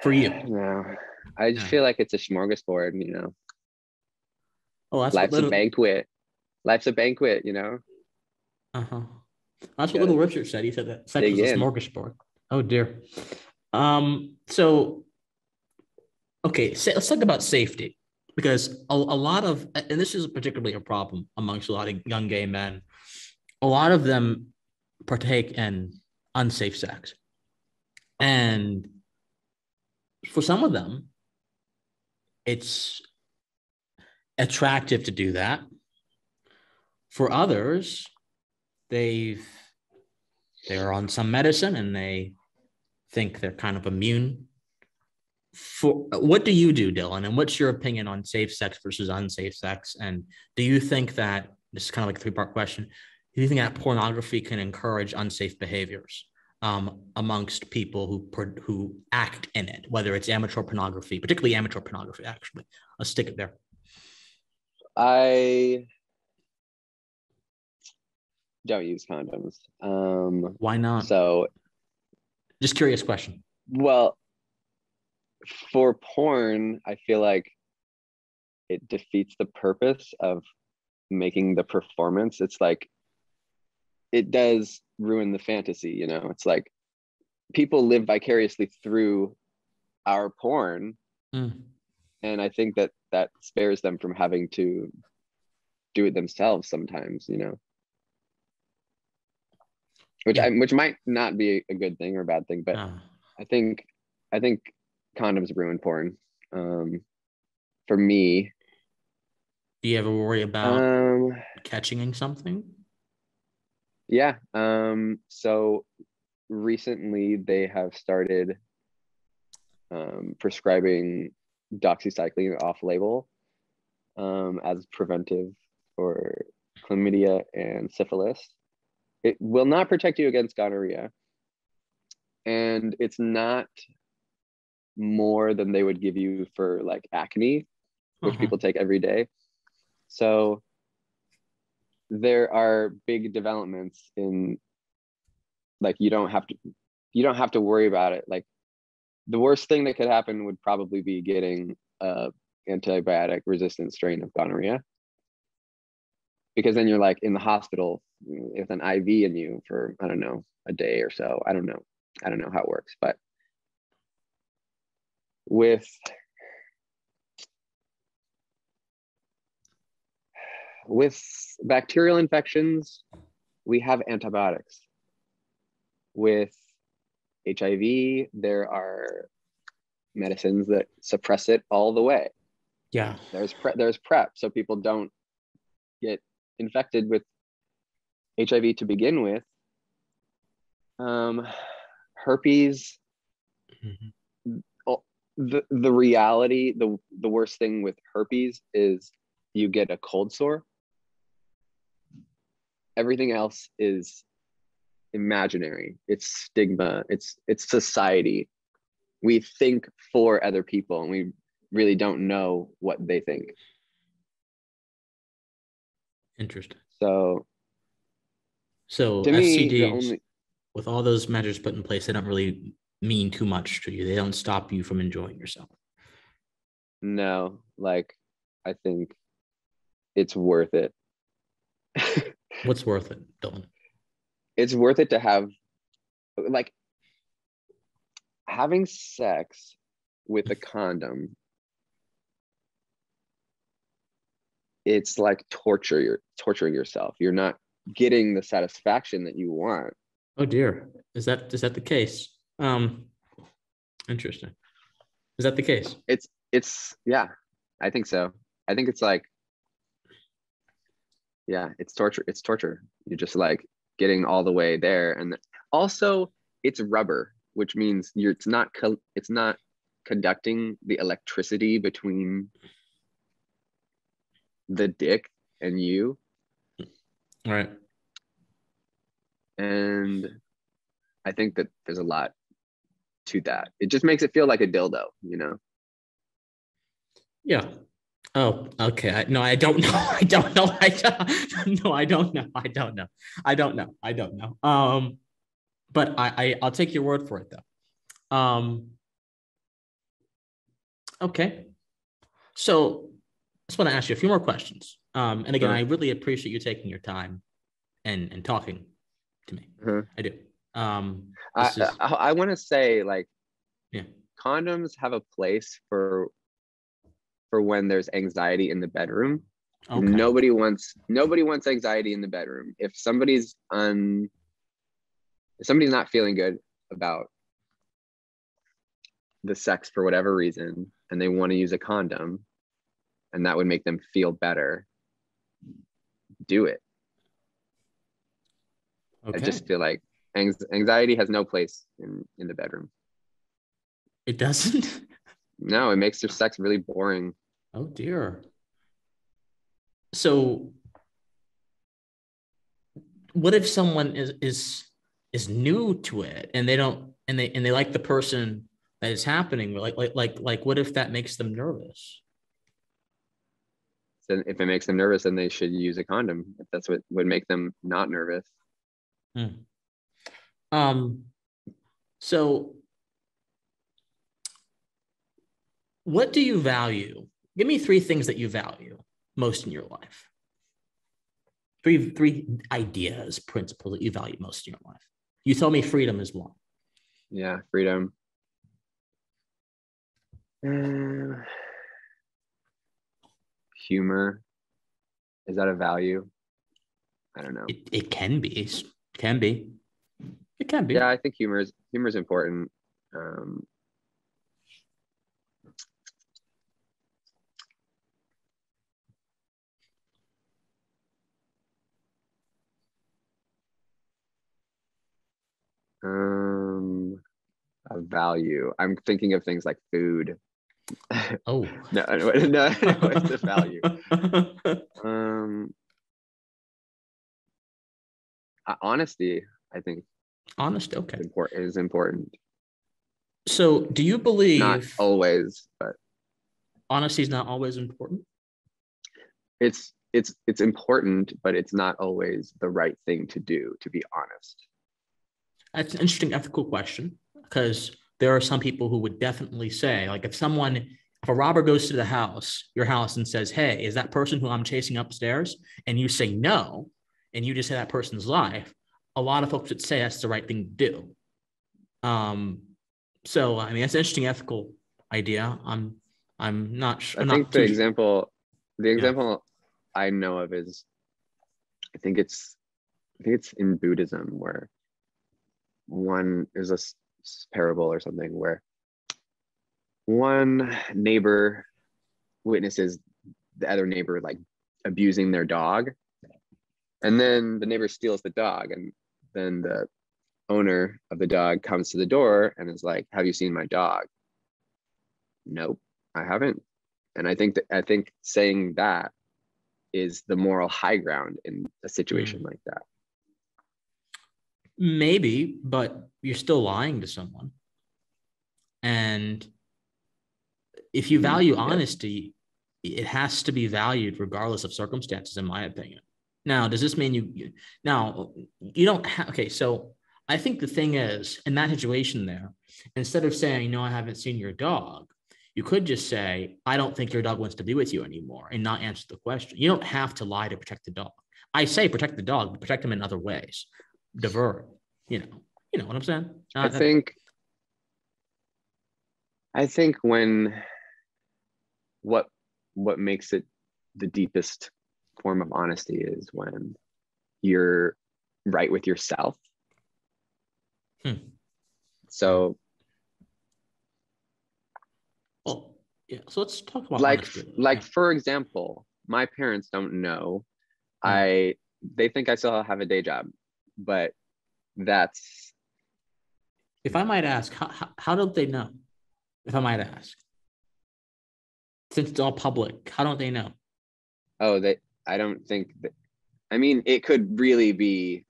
for you. no, I just Yeah. feel like it's a smorgasbord. Oh, that's what Life's a little. banquet. Life's a banquet. Uh-huh. That's You what Little gotta Richard said. He said that sex dig was a in. smorgasbord. Oh dear. So okay, let's talk about safety because a lot of, and this is particularly a problem amongst a lot of young gay men. A lot of them partake in unsafe sex, and for some of them, it's attractive to do that. For others, they've they're on some medicine and they think they're kind of immune. For what do you do, Dylan? And what's your opinion on safe sex versus unsafe sex? And do you think that this is kind of like a three-part question? Do you think that pornography can encourage unsafe behaviors amongst people who act in it, whether it's amateur pornography, particularly amateur pornography? Actually, let's stick it there. I don't use condoms. Why not? So, Just curious question. well, for porn, I feel like it defeats the purpose of making the performance. It's like it does ruin the fantasy. It's like people live vicariously through our porn, Mm. and I think that that spares them from having to do it themselves sometimes. Which Yeah. which might not be a good thing or a bad thing, but Uh, I think I think condoms ruin porn. For me, do you ever worry about um, catching something? yeah. So recently they have started prescribing doxycycline off label. as preventive for chlamydia and syphilis. It will not protect you against gonorrhea. And it's not more than they would give you for like acne, which Uh-huh. people take every day. So there are big developments in like you don't have to worry about it. Like the worst thing that could happen would probably be getting a antibiotic resistant strain of gonorrhea, because then you're like in the hospital with an IV in you for, I don't know, a day or so. I don't know how it works, but with with bacterial infections, we have antibiotics. With HIV, there are medicines that suppress it all the way. Yeah. There's PrEP, so people don't get infected with HIV to begin with. Herpes, Mhm. the reality, the worst thing with herpes is you get a cold sore. Everything else is imaginary. It's stigma. It's society. We think for other people, and we really don't know what they think. Interesting. So So to me, the STDs, only with all those measures put in place, they don't really mean too much to you. They don't stop you from enjoying yourself. no, like I think it's worth it. What's worth it, Dylan? It's worth it to have like having sex with a condom. It's like torture. You're torturing yourself. You're not getting the satisfaction that you want. Oh dear. Is that the case? Interesting. Is that the case? It's yeah, I think so. I think it's like, yeah, it's torture. It's torture. You're just like getting all the way there, and also it's rubber, which means it's not conducting the electricity between the dick and you. All right. And I think that there's a lot to that. It just makes it feel like a dildo, you know? Yeah. Oh, okay. No, I don't know. I don't know. I don't, no, I don't know. I don't know. I don't know. I don't know. But I'll take your word for it though. Okay. So I just want to ask you a few more questions. And again, Uh, I really appreciate you taking your time and talking to me. uh, I do. I This is I want to say like yeah. condoms have a place for when there's anxiety in the bedroom. Okay. Nobody wants anxiety in the bedroom. If somebody's not feeling good about the sex for whatever reason and they want to use a condom and that would make them feel better, do it. I Okay. just feel like anxiety has no place in the bedroom. It doesn't. No, it makes their sex really boring. Oh dear. So what if someone is new to it and they don't and they like the person that is happening like what if that makes them nervous? So if it makes them nervous, then they should use a condom if that's what would make them not nervous. Hmm. Um, so what do you value? Give me three things that you value most in your life. Three ideas, principles that you value most in your life. You tell me freedom is one. Yeah, freedom. Uh, humor, is that a value? I don't know. It can be. Can be. It can Yeah, be. I think humor is important. Um, um, a value. I'm thinking of things like food. Oh. No, no, what's the value? Um, Honesty, I think, Honesty, okay. is important. So do you Not believe always, but honesty is not always important? it's important, but it's not always the right thing to do, to be honest. That's an interesting ethical question because there are some people who would definitely say, like, if a robber goes to your house and says, "Hey, is that person who I'm chasing upstairs?" and you say no, and you just say that person's life, a lot of folks would say that's the right thing to do. Um, so I mean, that's an interesting ethical idea. I'm not I I'm think not too the yeah. example I know of is, I think it's in Buddhism, where there's a parable or something where one neighbor witnesses the other neighbor like abusing their dog, and then the neighbor steals the dog, and then the owner of the dog comes to the door and is like, "Have you seen my dog?" Nope, I haven't. And I think saying that is the moral high ground in a situation like that. Maybe, but you're still lying to someone. And if you value Yep. honesty, it has to be valued regardless of circumstances, in my opinion. Now, does this mean you don't have, okay, so I think the thing is, in that situation there, instead of saying, no, I haven't seen your dog, you could just say, I don't think your dog wants to be with you anymore and not answer the question. You don't have to lie to protect the dog. I say protect the dog, but protect him in other ways. Divert, you know what I'm saying? I think I think what what makes it the deepest form of honesty is when you're right with yourself. So Well, yeah. So let's talk about like honesty. like Yeah. for example, my parents don't know. Hmm. They think I still have a day job, but that's If I might ask, how don't they know? If I might ask, since it's all public, how don't they know? they I don't think that, I mean, it could really be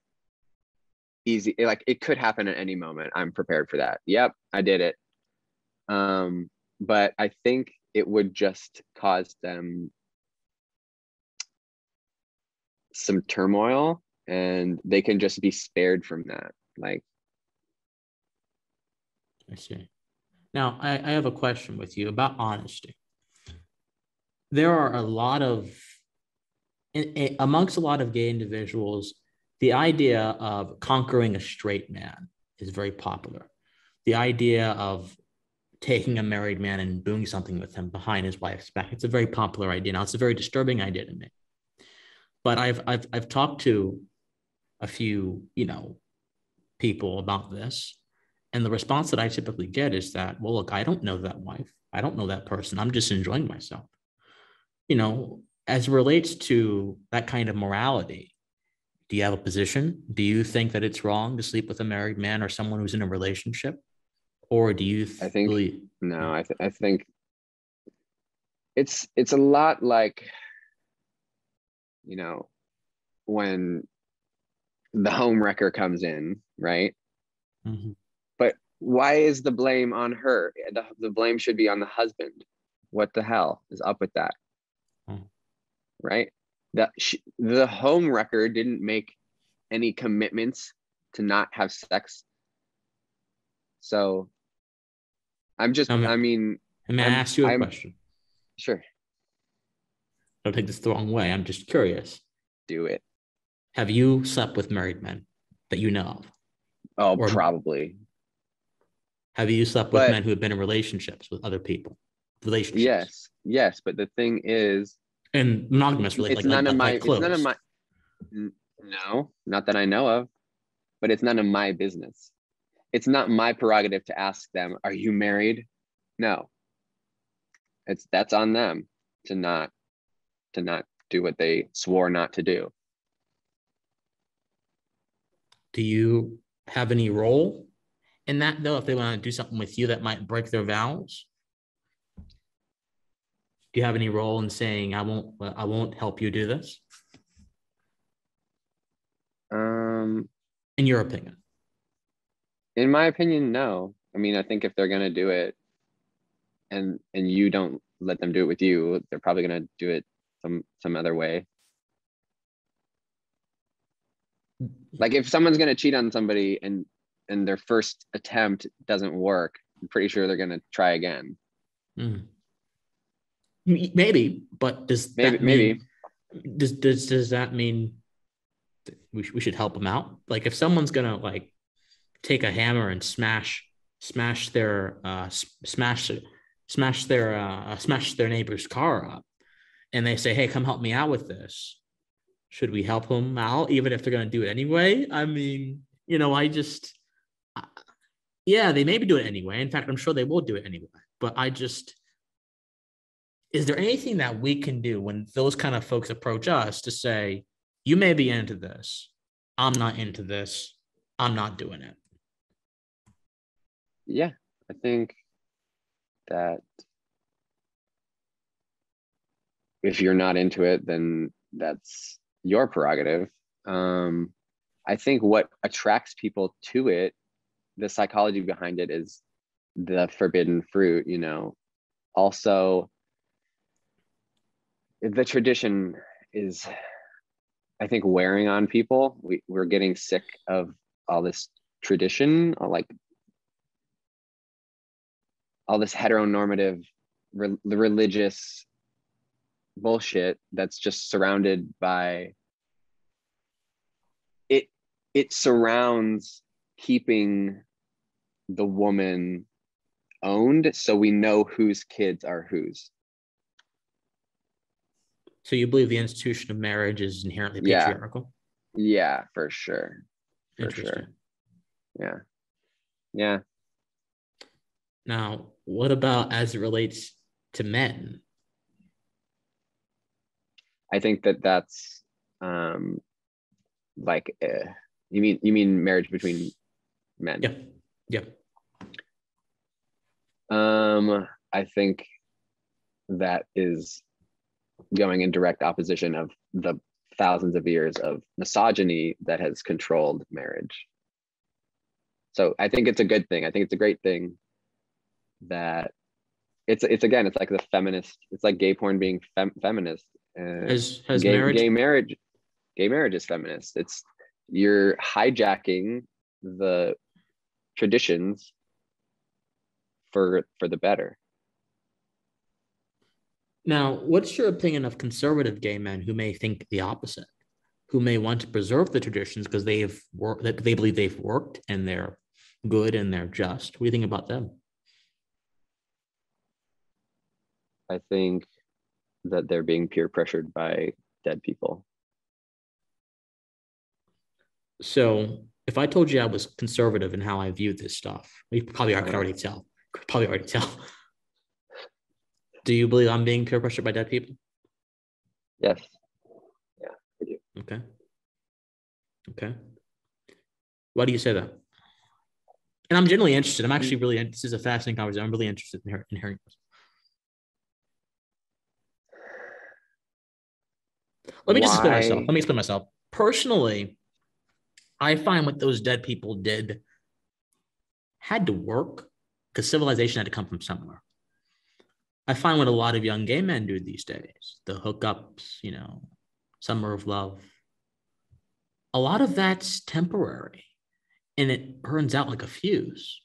easy. Like it could happen at any moment. I'm prepared for that. Yep, I did it. But I think it would just cause them some turmoil, and they can just be spared from that. Like, I see. Now, I have a question with you about honesty. There are a lot of, amongst a lot of gay individuals, the idea of conquering a straight man is very popular. The idea of taking a married man and doing something with him behind his wife's back. It's a very popular idea. Now, it's a very disturbing idea to me. But I've talked to a few, people about this. And the response that I typically get is that, well, look, I don't know that wife. I don't know that person. I'm just enjoying myself. As it relates to that kind of morality, do you have a position? Do you think that it's wrong to sleep with a married man or someone who's in a relationship? Or do you I think believe? no, I think it's a lot like, you know, when the home wrecker comes in, right? Mhm. But why is the blame on her? The blame should be on the husband. What the hell is up with that? Mhm. Right? The home wrecker didn't make any commitments to not have sex. So Now, I mean, may I ask you a I'm question? sure. Don't take this the wrong way. I'm just curious. Do it. Have you slept with married men that you know of? Oh, Or probably. have you slept with But men who have been in relationships with other people? Relationships. yes. But the thing is, And monogamous, it's like none of my, like it's none of closed. my, no, not that I know of, but it's none of my business. It's not my prerogative to ask them, are you married? No, that's on them to not do what they swore not to do. Do you have any role in that though? If they want to do something with you that might break their vows? Do you have any role in saying I won't help you do this? In your opinion? In my opinion, no. I mean, I think if they're gonna do it and you don't let them do it with you, they're probably gonna do it some other way. Like if someone's gonna cheat on somebody and their first attempt doesn't work, I'm pretty sure they're gonna try again. Mm. Maybe, but does Maybe, that maybe. mean does that mean we should help them out? Like if someone's gonna like take a hammer and smash their smash their neighbor's car up, and they say, "Hey, come help me out with this." Should we help them out even if they're gonna do it anyway? I mean, yeah, they maybe do it anyway. In fact, I'm sure they will do it anyway. But is there anything that we can do when those kind of folks approach us to say, you may be into this, I'm not into this, I'm not doing it? Yeah, I think that if you're not into it, then that's your prerogative. I think what attracts people to it, the psychology behind it, is the forbidden fruit, Also, the tradition is, I think, wearing on people. We're getting sick of all this tradition, like all this heteronormative, religious bullshit that's just surrounded by it. It surrounds keeping the woman owned, so we know whose kids are whose. So you believe the institution of marriage is inherently patriarchal? Yeah, for sure. Interesting. Yeah. Yeah. Now, what about as it relates to men? I think that's like you mean marriage between men? Yeah. Yeah. I think that is going in direct opposition of the thousands of years of misogyny that has controlled marriage. So I think it's a good thing. I think it's a great thing that it's like the feminist. It's like gay porn being feminist. Has Gay marriage is feminist. It's you're hijacking the traditions for the better. Now, what's your opinion of conservative gay men who may think the opposite, who may want to preserve the traditions because they believe they've worked and they're good and they're just? What do you think about them? I think that they're being peer pressured by dead people. So if I told you I was conservative in how I viewed this stuff, you probably could already tell. Do you believe I'm being peer pressured by dead people? Yes. Yeah, I do. Okay. Why do you say that? And I'm generally interested. I'm actually really, this is a fascinating conversation. I'm really interested in hearing this. Let me explain myself. Personally, I find what those dead people did had to work because civilization had to come from somewhere. I find what a lot of young gay men do these days, the hookups, summer of love, a lot of that's temporary and it burns out like a fuse.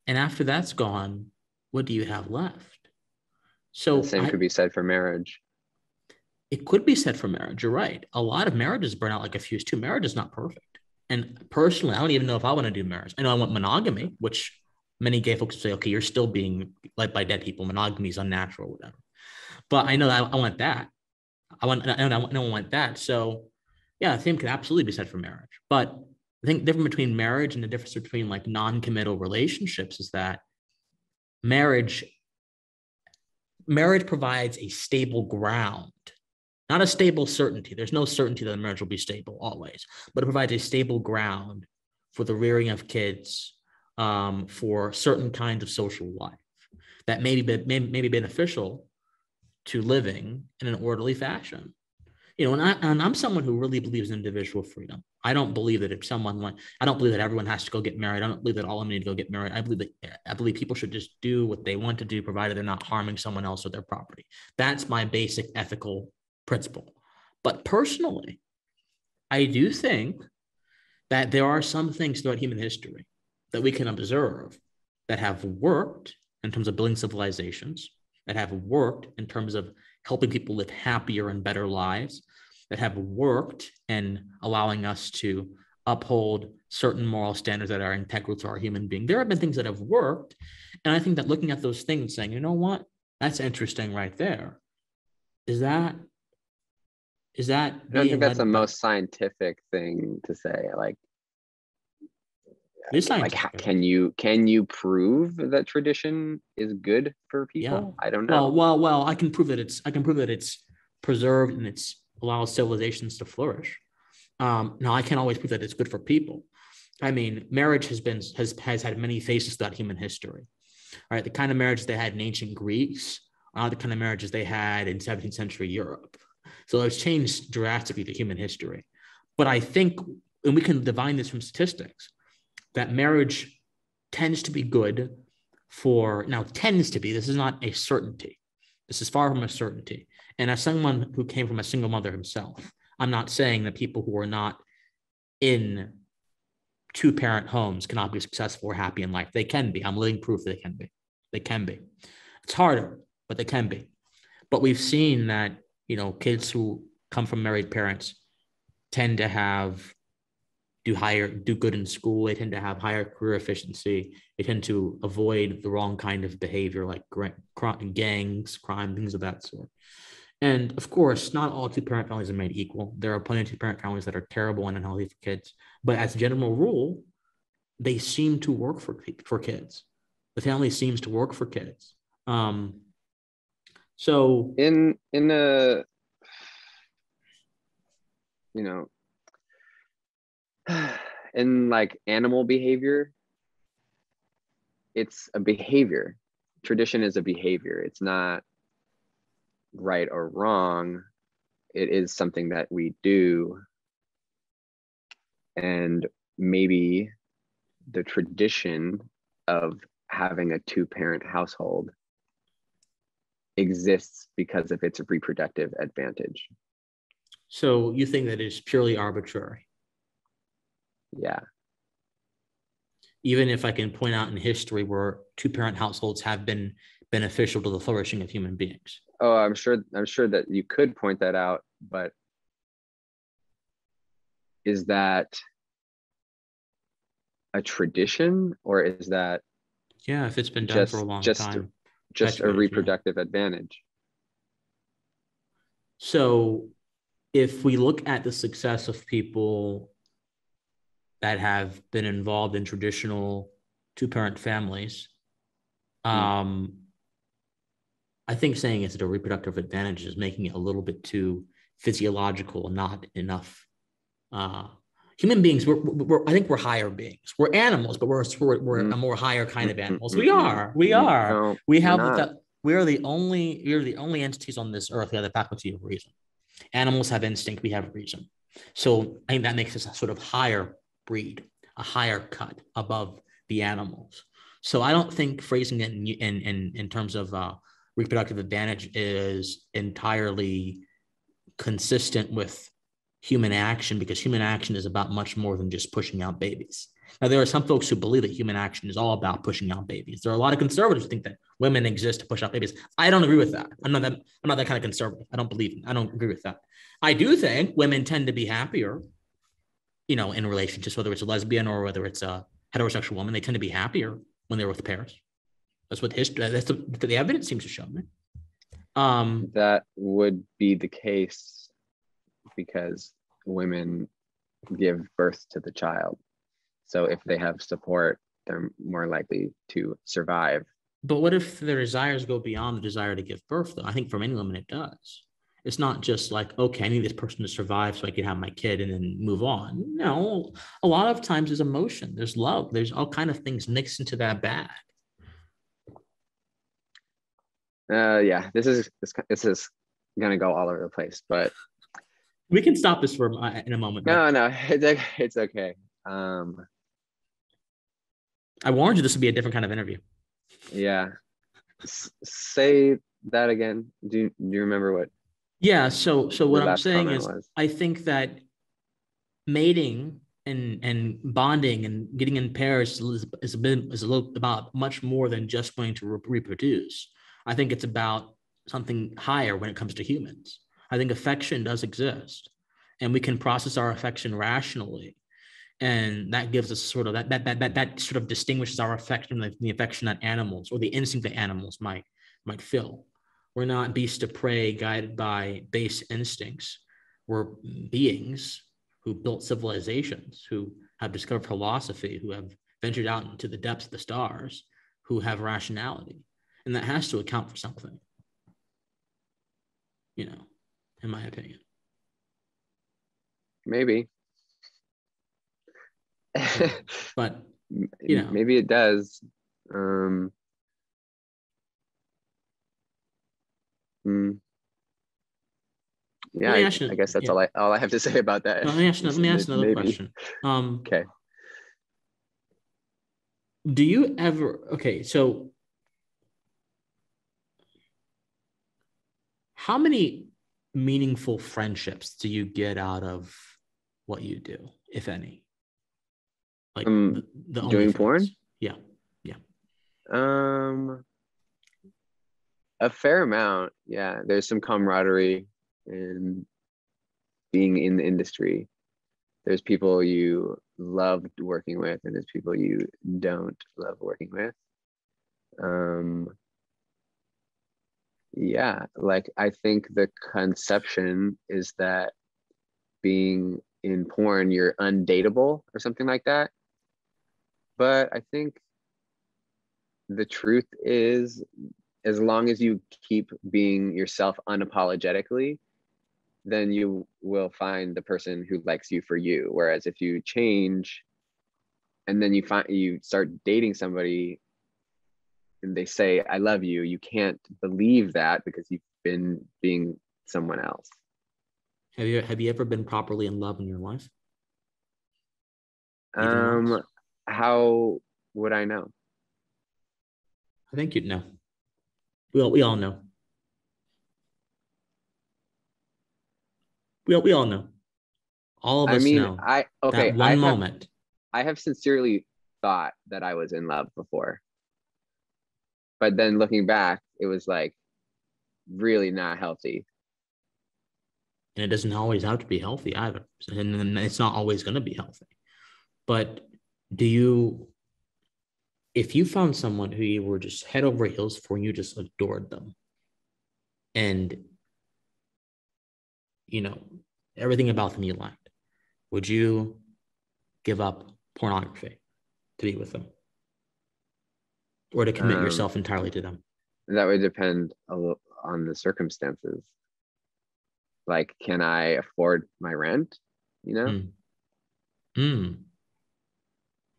And after that's gone, what do you have left? So the same could be said for marriage. It could be said for marriage. You're right. A lot of marriages burn out like a fuse too. Marriage is not perfect. And personally, I don't even know if I want to do marriage. I know I want monogamy, which many gay folks say, okay, you're still being led by dead people. Monogamy is unnatural, whatever. But I know that I want that. I don't want that. So yeah, the same could absolutely be said for marriage. But I think the difference between marriage and the difference between like non-committal relationships is that marriage provides a stable ground, not a stable certainty. There's no certainty that a marriage will be stable always, but it provides a stable ground for the rearing of kids, for certain kinds of social life that may be beneficial to living in an orderly fashion. And I'm someone who really believes in individual freedom. I don't believe that I don't believe that everyone has to go get married. I don't believe that all women need to go get married. I believe people should just do what they want to do, provided they're not harming someone else or their property. That's my basic ethical principle. But personally, I do think that there are some things throughout human history that we can observe that have worked in terms of building civilizations, that have worked in terms of helping people live happier and better lives, that have worked in allowing us to uphold certain moral standards that are integral to our human being. There have been things that have worked. And I think that looking at those things and saying, you know what, that's interesting right there. Is that I don't think that's the by, most scientific thing to say. Like scientific. can you prove that tradition is good for Yeah. people? I don't know. Well, I can prove that it's preserved and it's allows civilizations to flourish. Now I can't always prove that it's good for people. I mean, marriage has had many faces throughout human history. All right, the kind of marriages they had in ancient Greeks are not the kind of marriages they had in 17th century Europe. So it's changed drastically to human history. But I think, and we can divine this from statistics, that marriage tends to be good tends to be, this is not a certainty. This is far from a certainty. And as someone who came from a single mother himself, I'm not saying that people who are not in two-parent homes cannot be successful or happy in life. They can be. I'm living proof that they can be. They can be. It's harder, but they can be. But we've seen that, kids who come from married parents tend to do good in school. They tend to have higher career efficiency. They tend to avoid the wrong kind of behavior like gangs, crime, things of that sort. And of course, not all two-parent families are made equal. There are plenty of two-parent families that are terrible and unhealthy for kids. But as a general rule, they seem to work for kids. The family seems to work for kids. So in a in like animal behavior, it's a behavior. Tradition is a behavior. It's not right or wrong. It is something that we do. And maybe the tradition of having a two-parent household exists because of its reproductive advantage. So you think that it's purely arbitrary? Yeah. Even if I can point out in history where two-parent households have been beneficial to the flourishing of human beings. Oh, I'm sure that you could point that out, but is that a tradition, or is that if it's been done for a long time, just a reproductive advantage? So if we look at the success of people that have been involved in traditional two-parent families, I think saying it's a reproductive advantage is making it a little bit too physiological, not enough. Human beings, I think we're higher beings. We're animals, but we're a more higher kind of animals. We are. No, We have that. We are the only entities on this earth who have the faculty of reason. Animals have instinct. We have reason. So I think that makes us a sort of higher breed, a higher cut above the animals. So I don't think phrasing it in terms of reproductive advantage is entirely consistent with human action, because human action is about much more than just pushing out babies. Now, there are some folks who believe that human action is all about pushing out babies. There are a lot of conservatives who think that women exist to push out babies. I don't agree with that. I'm not that kind of conservative. I don't agree with that. I do think women tend to be happier, in relationships, whether it's a lesbian or whether it's a heterosexual woman. They tend to be happier when they're with pairs. That's what the evidence seems to show me. That would be the case because women give birth to the child. So if they have support, they're more likely to survive. But what if their desires go beyond the desire to give birth, though? I think for many women it does. It's not just like, okay, I need this person to survive so I can have my kid and then move on. No, a lot of times there's emotion, there's love, there's all kind of things mixed into that bag. Yeah, this is gonna go all over the place, but We can stop this for in a moment, but no, it's okay. Um, I warned you this would be a different kind of interview. yeah, say that again. Do you remember what Yeah, so your what I'm last saying comment is was? I think that mating and bonding and getting in pairs is a little about much more than just going to reproduce. I think it's about something higher when it comes to humans. I think affection does exist, and we can process our affection rationally, and that gives us sort of that sort of distinguishes our affection from the affection that animals or the instinct that animals might feel. We're not beasts of prey guided by base instincts. We're beings who built civilizations, who have discovered philosophy, who have ventured out into the depths of the stars, who have rationality, and that has to account for something, you know, in my opinion. Maybe. But you know, Maybe it does. Um, mm, yeah, let me ask I you. guess that's Yeah, all I have to say about that. let me ask another Maybe. question. Okay. Do you ever? Okay, so how many meaningful friendships do you get out of what you do, if any? Like the Doing OnlyFans. porn? Yeah, yeah. Um, a fair amount. Yeah, there's some camaraderie in being in the industry. There's people you love working with, and there's people you don't love working with. Um, yeah, like I think the conception is that being in porn, you're undateable or something like that. But I think the truth is, as long as you keep being yourself unapologetically, then you will find the person who likes you for you. Whereas if you change and then you start dating somebody and they say I love you, you can't believe that because you've been being someone else. Have you ever been properly in love in your life, even once? Um, how would I know? I think you'd know. We all know. We all know. All of I us mean, know I that okay, one moment. I have sincerely thought that I was in love before. But then looking back, it was like really not healthy. And it doesn't always have to be healthy either. And it's not always going to be healthy. But do you, if you found someone who you were just head over heels for and you just adored them, and you know everything about them you liked, would you give up pornography to be with them, or to commit Um, yourself entirely to them? that would depend on the circumstances. Like, can I afford my rent? You know? Mm. Mm.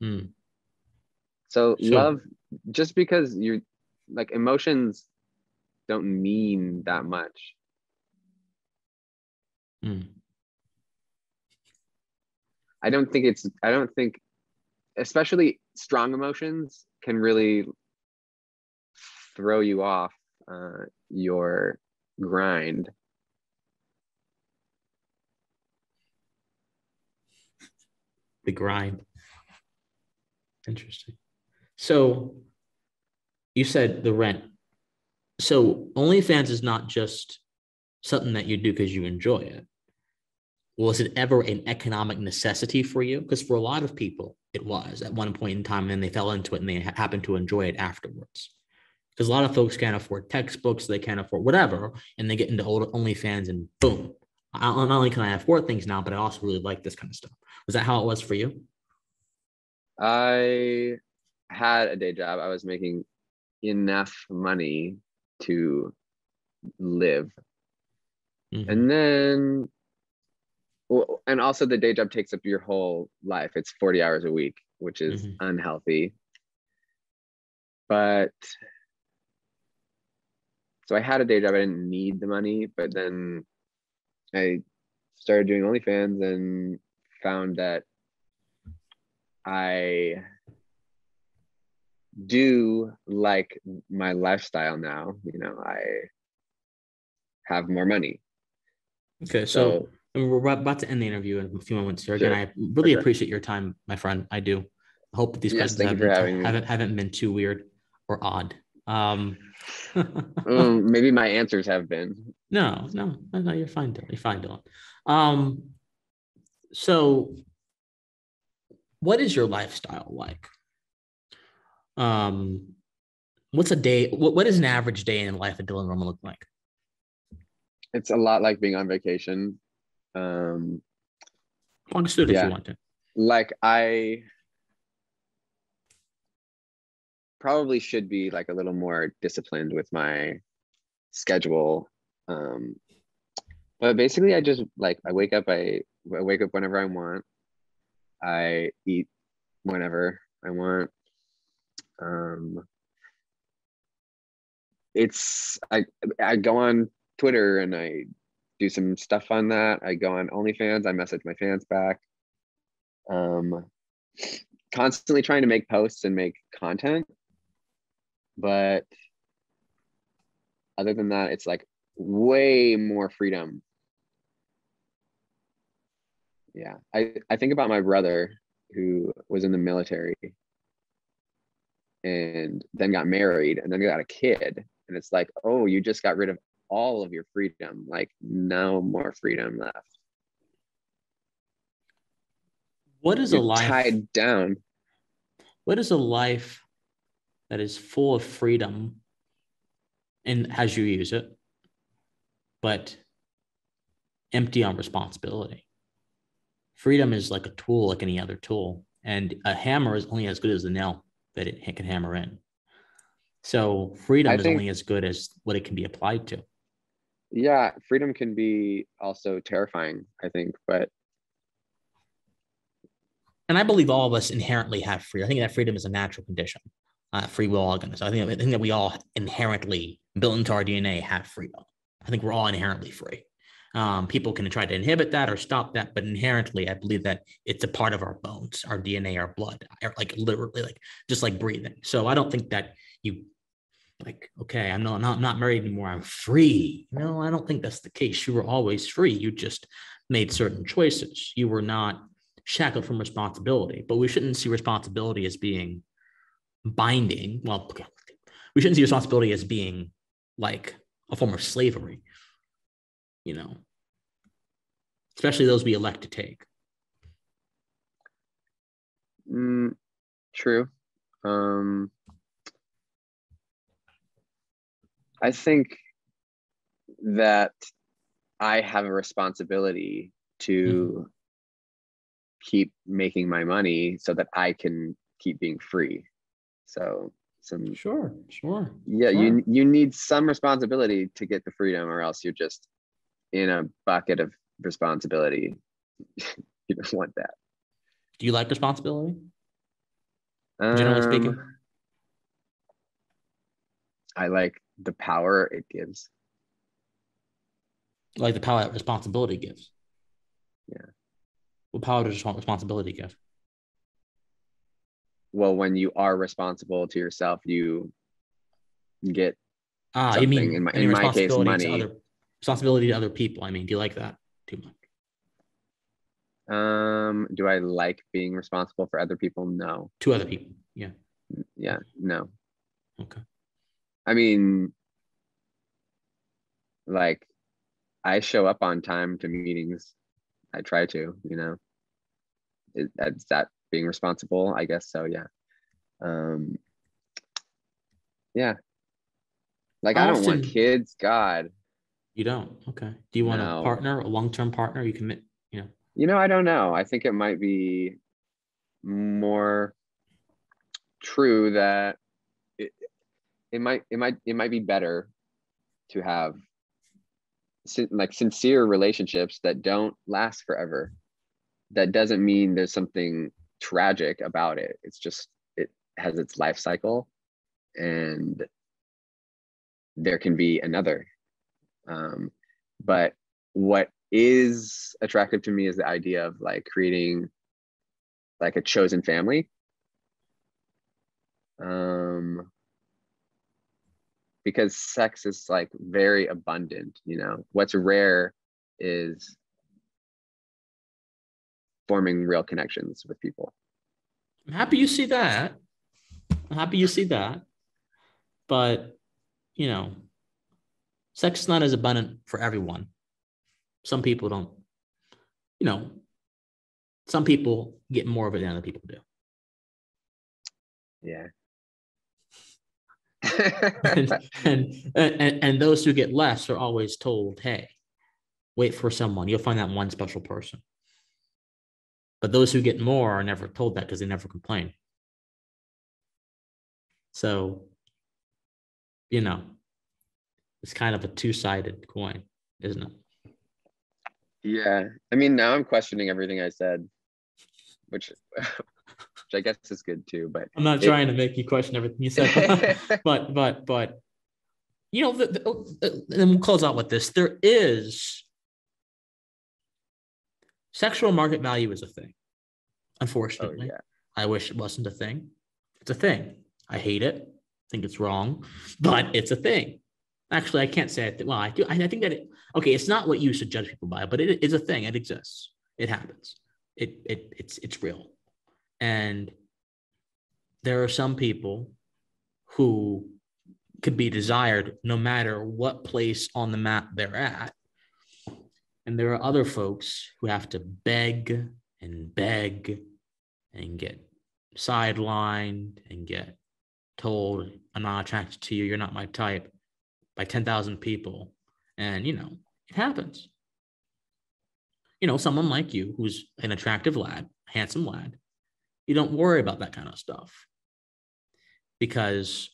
Mm. So So, love, just because you're like emotions don't mean that much. mm. I don't think, especially strong emotions can really throw you off your grind. The grind. Interesting. So you said the rent. So OnlyFans is not just something that you do because you enjoy it. Was it ever an economic necessity for you? Because for a lot of people, it was at one point in time, and they fell into it and they happened to enjoy it afterwards. Because a lot of folks can't afford textbooks, they can't afford whatever, and they get into old OnlyFans and boom. Not only can I afford things now, but I also really like this kind of stuff. Was that how it was for you? I had a day job. I was making enough money to live. Mm-hmm. And then, well, and also the day job takes up your whole life. It's 40 hours a week, which is Mm-hmm. unhealthy. But So I had a day job. I didn't need the money, but then I started doing OnlyFans and found that I do like my lifestyle now. I have more money. Okay, so So we're about to end the interview in a few moments here. Again, sure, I for really sure. appreciate your time, my friend. I do. I hope that these Yes, questions thank you for having me. haven't been too weird or odd. Maybe my answers have been. No, you're fine, Dylan. You're fine, Dylan. Um, so what is your lifestyle like? Um, what's a day? What is an average day in the life of Dillon Roman look like? It's a lot like being on vacation. Um, Walk us through it if you yeah, want to. like I probably should be like a little more disciplined with my schedule. Um, but basically, I just like I wake up whenever I want. I eat whenever I want. Um, it's I go on Twitter and I do some stuff on that. I go on OnlyFans. I message my fans back. Um, Constantly trying to make posts and make content, but other than that, it's like way more freedom. Yeah, I think about my brother who was in the military and then got married and then got a kid, and it's like, oh, you just got rid of all of your freedom, like no more freedom left. What is a You're life? tied down. What is a life that is full of freedom and as you use it, but empty on responsibility? Freedom is like a tool, like any other tool, and a hammer is only as good as the nail that it can hammer in. So I freedom is think, only as good as what it can be applied to. yeah, freedom can be also terrifying, I think, but And I believe all of us inherently have freedom. I think that freedom is a natural condition, free will organisms. I think that we all inherently, built into our DNA, have freedom. I think we're all inherently free. People can try to inhibit that or stop that, but inherently, I believe that it's a part of our bones, our DNA, our blood, like literally, like just like breathing. So I don't think that you like, okay, I'm not married anymore. I'm free. No, I don't think that's the case. You were always free. You just made certain choices. You were not shackled from responsibility. But we shouldn't see responsibility as being binding. Well, we shouldn't see responsibility as being like a form of slavery, you know, especially those we elect to take. true. Um, I think that I have a responsibility Mm-hmm. to keep making my money so that I can keep being free. So some Sure, yeah, sure. you need some responsibility to get the freedom, or else you're just in a bucket of responsibility. You don't want that. Do you like responsibility, generally Um, speaking? I like the power it gives. Like the power that responsibility gives. Yeah. What power does responsibility give? Well, when you are responsible to yourself, you get You something. mean In my case, money. responsibility to other people? I mean, do you like that too much? Do I like being responsible for other people? No. To other people? Yeah. Yeah, no. Okay. I mean, like I show up on time to meetings. I try to, Is that being responsible? I guess so, yeah. Um, yeah. Like I How don't want often kids, God, you don't? Okay. Do you want a no. partner, a long-term partner? You commit, you know. I don't know. I think it might be more true that it, it might be better to have like sincere relationships that don't last forever. That doesn't mean there's something tragic about it. It's just it has its life cycle, and there can be another. But what is attractive to me is the idea of like creating like a chosen family. Because sex is like very abundant, you know. What's rare is forming real connections with people. I'm happy you see that. I'm happy you see that. But, you know, sex is not as abundant for everyone. Some people don't, you know, some people get more of it than other people do. Yeah. and those who get less are always told, hey, wait for someone. You'll find that one special person. But those who get more are never told that because they never complain. So, you know, it's kind of a two-sided coin, isn't it? Yeah. I mean, now I'm questioning everything I said, which I guess is good too. But I'm not trying to make you question everything you said, but you know, and we'll close out with this. There is sexual market value is a thing. Unfortunately, oh, yeah. I wish it wasn't a thing. It's a thing. I hate it. I think it's wrong, but it's a thing. Actually, I can't say it. Well, I do. I think that okay, it's not what you should judge people by, but it is a thing. It exists. It happens. It's real. And there are some people who could be desired no matter what place on the map they're at. And there are other folks who have to beg and get sidelined and get told, I'm not attracted to you, you're not my type, by 10,000 people. And, you know, it happens. You know, someone like you who's an attractive lad, handsome lad, you don't worry about that kind of stuff because,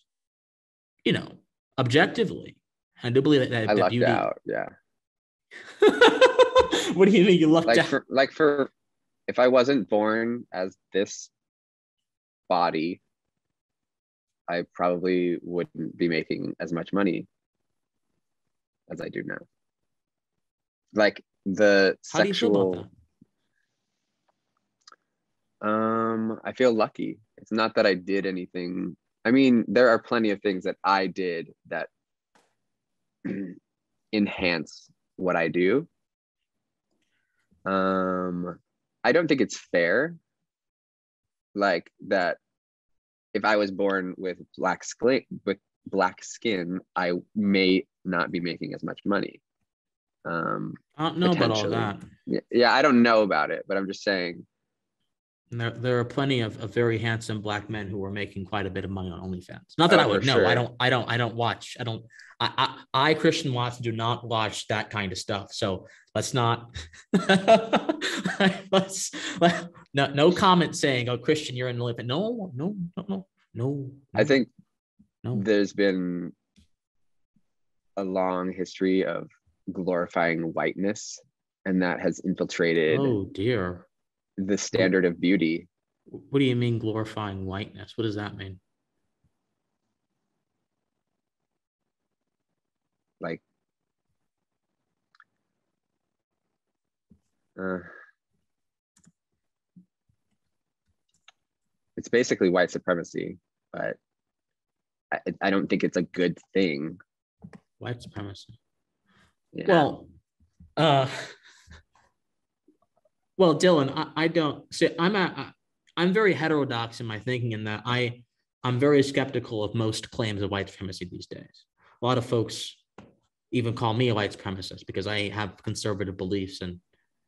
you know, objectively, I do believe that I the lucked beauty. out. Yeah. What do you mean you lucked out? For if I wasn't born as this body, I probably wouldn't be making as much money as I do now. Like the How do you feel about sexual, I feel lucky. It's not that I did anything. I mean, there are plenty of things that I did that enhance what I do. I don't think it's fair, like that. If I was born with black skin, I may not be making as much money. I don't know about all that. Yeah, I don't know about it, but I'm just saying. And there are plenty of very handsome black men who are making quite a bit of money on OnlyFans. Not that I For would know. sure. I don't watch. I Christian Watson do not watch that kind of stuff. So let's not no comment saying, oh, Christian, you're in OnlyFans. No. I think no. there's been a long history of glorifying whiteness, and that has infiltrated Oh dear. the standard of beauty. What do you mean glorifying whiteness? What does that mean? Like, it's basically white supremacy, but I don't think it's a good thing. White supremacy. Yeah. Well, Dillon, I don't see. I'm very heterodox in my thinking in that I'm very skeptical of most claims of white supremacy these days. A lot of folks even call me a white supremacist because I have conservative beliefs, and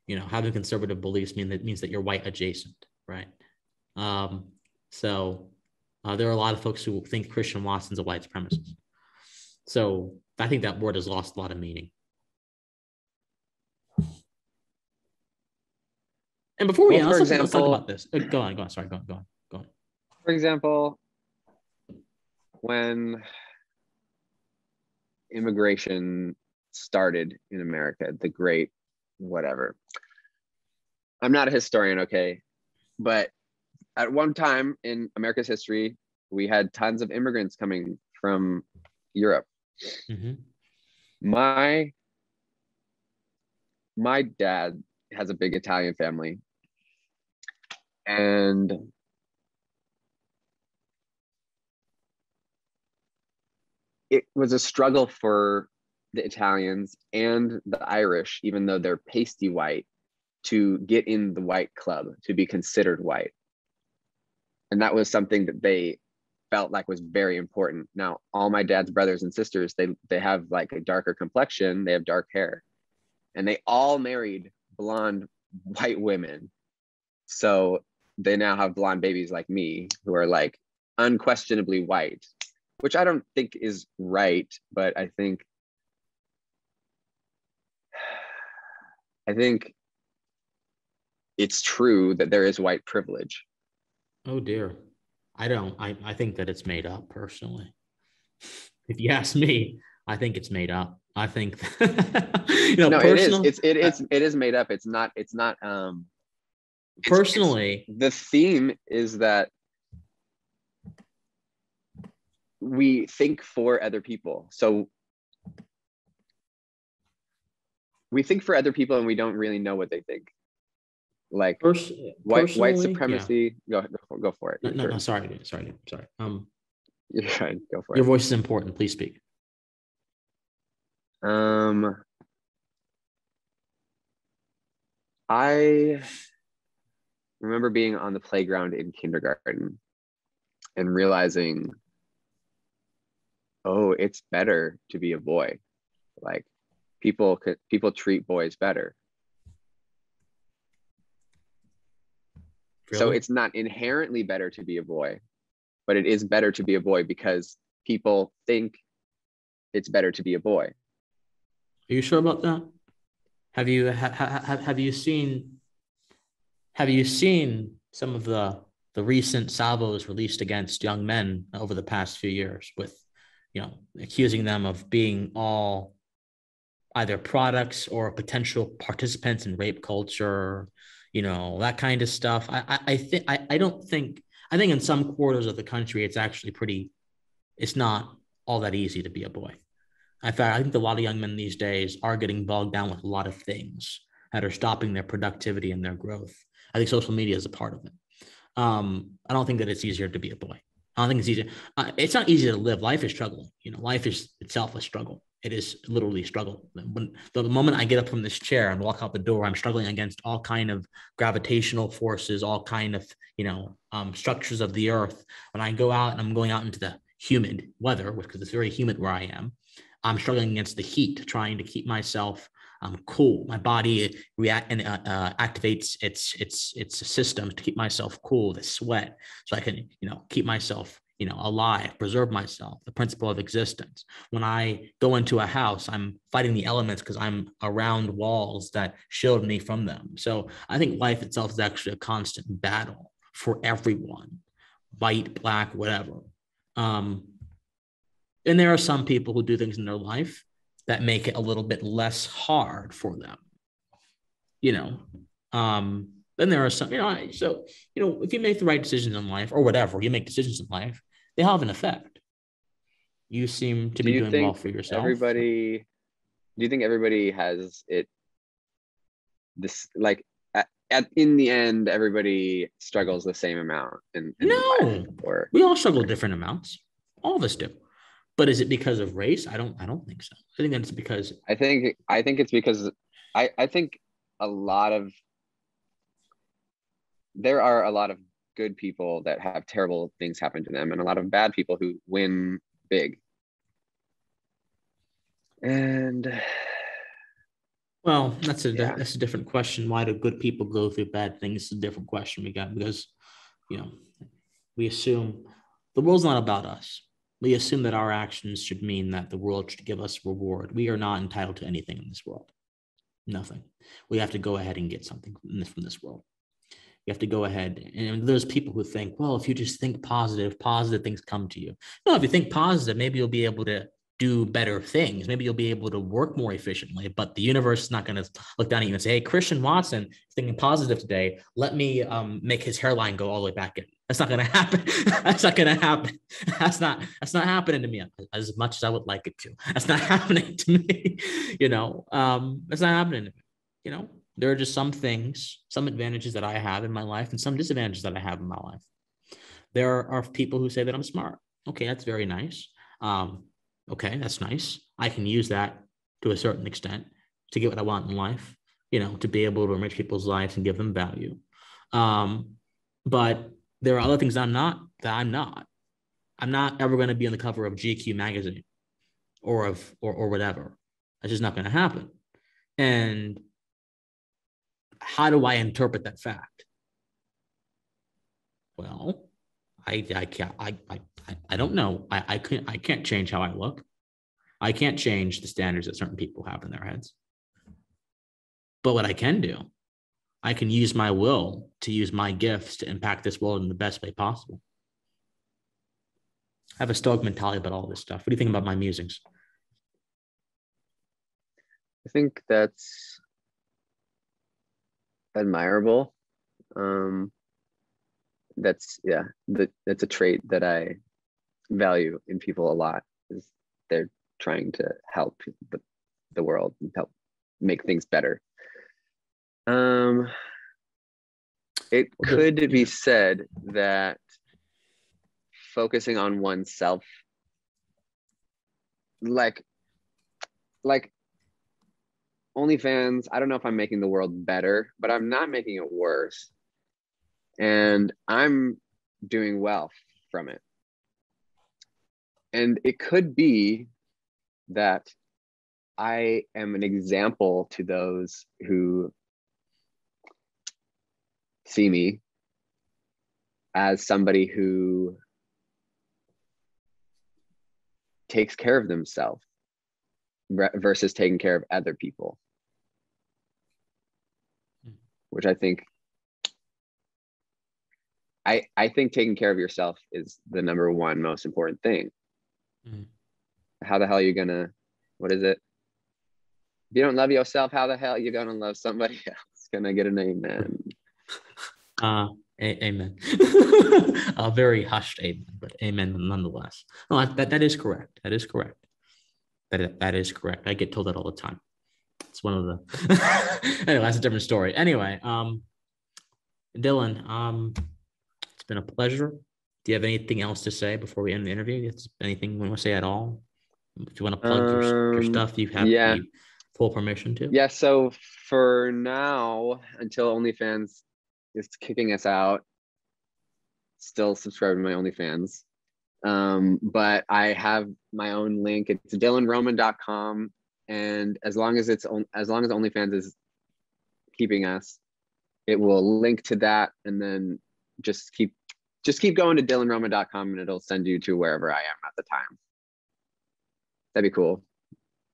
you know, having conservative beliefs means that you're white adjacent, right? So there are a lot of folks who think Christian Watson's a white supremacist. So I think that word has lost a lot of meaning. And before we end, let's talk about this. Go on. Sorry, go on. For example, when immigration started in America, the great whatever. I'm not a historian, okay? But at one time in America's history, we had tons of immigrants coming from Europe Mm-hmm. My dad has a big Italian family, and it was a struggle for the Italians and the Irish, even though they're pasty white, to get in the white club, to be considered white. And that was something that they felt like was very important. Now, all my dad's brothers and sisters, they have like a darker complexion, they have dark hair, and they all married blonde white women. So they now have blonde babies like me who are like unquestionably white, which I don't think is right, but I think it's true that there is white privilege. Oh dear. I don't. I think that it's made up personally. If you ask me, I think it's made up. I think No, it is. personal. It is made up. Personally, the theme is that we think for other people. So we think for other people and we don't really know what they think. Like white personally, supremacy. yeah. Go for it. No, sorry. You're fine. Go for Your it. voice is important. Please speak. I remember being on the playground in kindergarten and realizing, oh, it's better to be a boy. Like people treat boys better. So Really? it's not inherently better to be a boy, but it is better to be a boy because people think it's better to be a boy. Are you sure about that? Have you seen some of the recent salvos released against young men over the past few years with, accusing them of being all either products or potential participants in rape culture, that kind of stuff. I think in some quarters of the country, it's not all that easy to be a boy. In fact, I think a lot of young men these days are getting bogged down with a lot of things that are stopping their productivity and their growth. I think social media is a part of it. I don't think that it's easier to be a boy. I don't think it's easier. It's not easy to live. Life is struggling. Life is itself a struggle. It is literally struggle. When the moment I get up from this chair and walk out the door, I'm struggling against all kind of gravitational forces, all kind of structures of the earth. When I go out and I'm going out into the humid weather, because it's very humid where I am, I'm struggling against the heat, trying to keep myself cool. My body activates its systems to keep myself cool, the sweat, so I can keep myself alive, preserve myself, the principle of existence. When I go into a house, I'm fighting the elements because I'm around walls that shield me from them. So I think life itself is actually a constant battle for everyone, white, black, whatever. And there are some people who do things in their life that make it a little bit less hard for them, you know. Then there are some, so, if you make the right decisions in life or whatever, you make decisions in life, they have an effect. You seem to Do be you doing well think for yourself. everybody, do you think everybody has it, this, like, in the end, everybody struggles the same amount in life? No, Or we all struggle different amounts. All of us do. But is it because of race? I don't think so. I think that it's because I think it's because I think a lot of there are a lot of good people that have terrible things happen to them and a lot of bad people who win big. And well, yeah, that's a different question. Why do good people go through bad things? It's a different question we got because, you know, we assume the world's not about us. We assume that our actions should mean that the world should give us reward. We are not entitled to anything in this world. Nothing. We have to go ahead and get something from this world. You have to go ahead. And there's people who think, well, if you just think positive, positive things come to you. No, if you think positive, maybe you'll be able to do better things. Maybe you'll be able to work more efficiently, but the universe is not going to look down at you and say, hey, Christian Watson is thinking positive today. Let me make his hairline go all the way back in. That's not going to happen. That's not going to happen. That's not happening to me as much as I would like it to. That's not happening to me. That's not happening to me. There are just some things, some advantages that I have in my life and some disadvantages that I have in my life. There are people who say that I'm smart. Okay, that's very nice. Okay, that's nice. I can use that to a certain extent to get what I want in life, to be able to enrich people's lives and give them value. But there are other things I'm not. I'm not ever going to be on the cover of GQ magazine or whatever. That's just not going to happen. And how do I interpret that fact? Well, I don't know. I can't change how I look. I can't change the standards that certain people have in their heads. But what I can do, I can use my will to use my gifts to impact this world in the best way possible. I have a stoic mentality about all this stuff. What do you think about my musings? I think that's admirable. That's a trait that I value in people a lot, is they're trying to help the world and help make things better. It could be said that focusing on oneself, like OnlyFans, I don't know if I'm making the world better, but I'm not making it worse. And I'm doing well from it. And it could be that I am an example to those who see me as somebody who takes care of themselves versus taking care of other people, which I think taking care of yourself is the number one most important thing. How the hell are you gonna, what is it? If you don't love yourself, how the hell are you gonna love somebody else? Can I get an amen? Amen. A very hushed amen, but amen nonetheless. No, that is correct. That is correct. That is correct. I get told that all the time. It's one of the anyway, that's a different story. Anyway, Dillon, it's been a pleasure. Do you have anything else to say before we end the interview? Anything you want to say at all? If you want to plug your stuff, you have the full permission to. Yeah, so for now, until OnlyFans is kicking us out, still subscribe to my OnlyFans. But I have my own link. It's dillonroman.com. And as long as OnlyFans is keeping us, it will link to that, and then just keep going to dillonroman.com and it'll send you to wherever I am at the time. That'd be cool.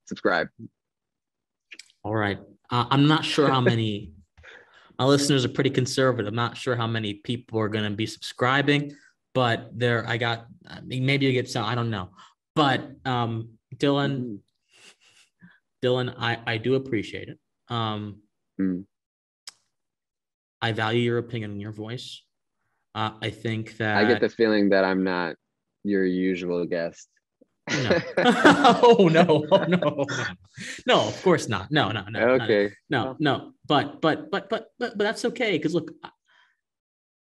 Subscribe. All right. I'm not sure how many, my listeners are pretty conservative. I'm not sure how many people are going to be subscribing, but maybe you get some, I don't know. But Dillon, I do appreciate it. I value your opinion and your voice. I think that I get the feeling that I'm not your usual guest. No. Oh no. No, of course not. No. Okay. No. But that's okay. Because look,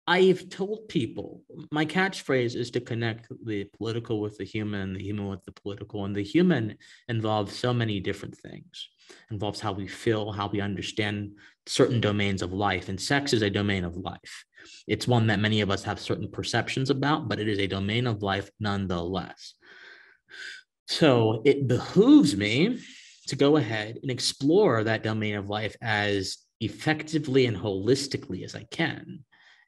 I've told people my catchphrase is to connect the political with the human with the political, and the human involves so many different things. It involves how we feel, how we understand certain domains of life, and sex is a domain of life. It's one that many of us have certain perceptions about, but it is a domain of life nonetheless. So it behooves me to go ahead and explore that domain of life as effectively and holistically as I can.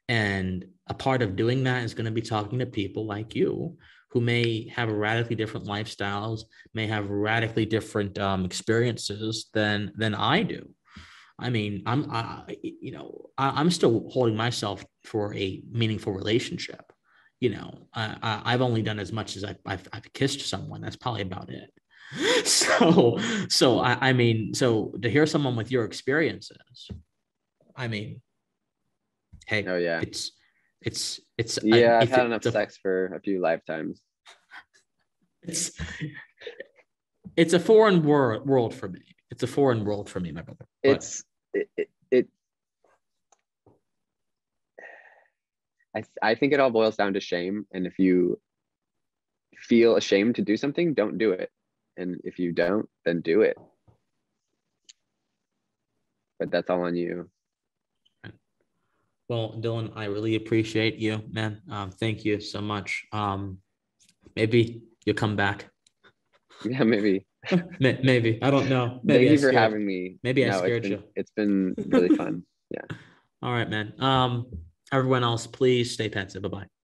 And a part of doing that is going to be talking to people like you who may have radically different lifestyles, may have radically different experiences than I do. I mean, I'm still holding myself for a meaningful relationship. I've only done as much as I've kissed someone. That's probably about it. I mean, so to hear someone with your experiences, I mean, hey, Oh yeah. Yeah, I've had enough sex for a few lifetimes. it's it's a foreign world for me. It's a foreign world for me, my brother. But It I think it all boils down to shame. And if you feel ashamed to do something, don't do it. And if you don't, then do it. But that's all on you. well, Dillon, I really appreciate you, man. Thank you so much. Maybe you'll come back. Yeah, maybe. Maybe. I don't know. Maybe Thank I you for scared. having me. Maybe I No, scared you. it's been really fun. Yeah. All right, man. Everyone else, please stay pensive. Bye-bye.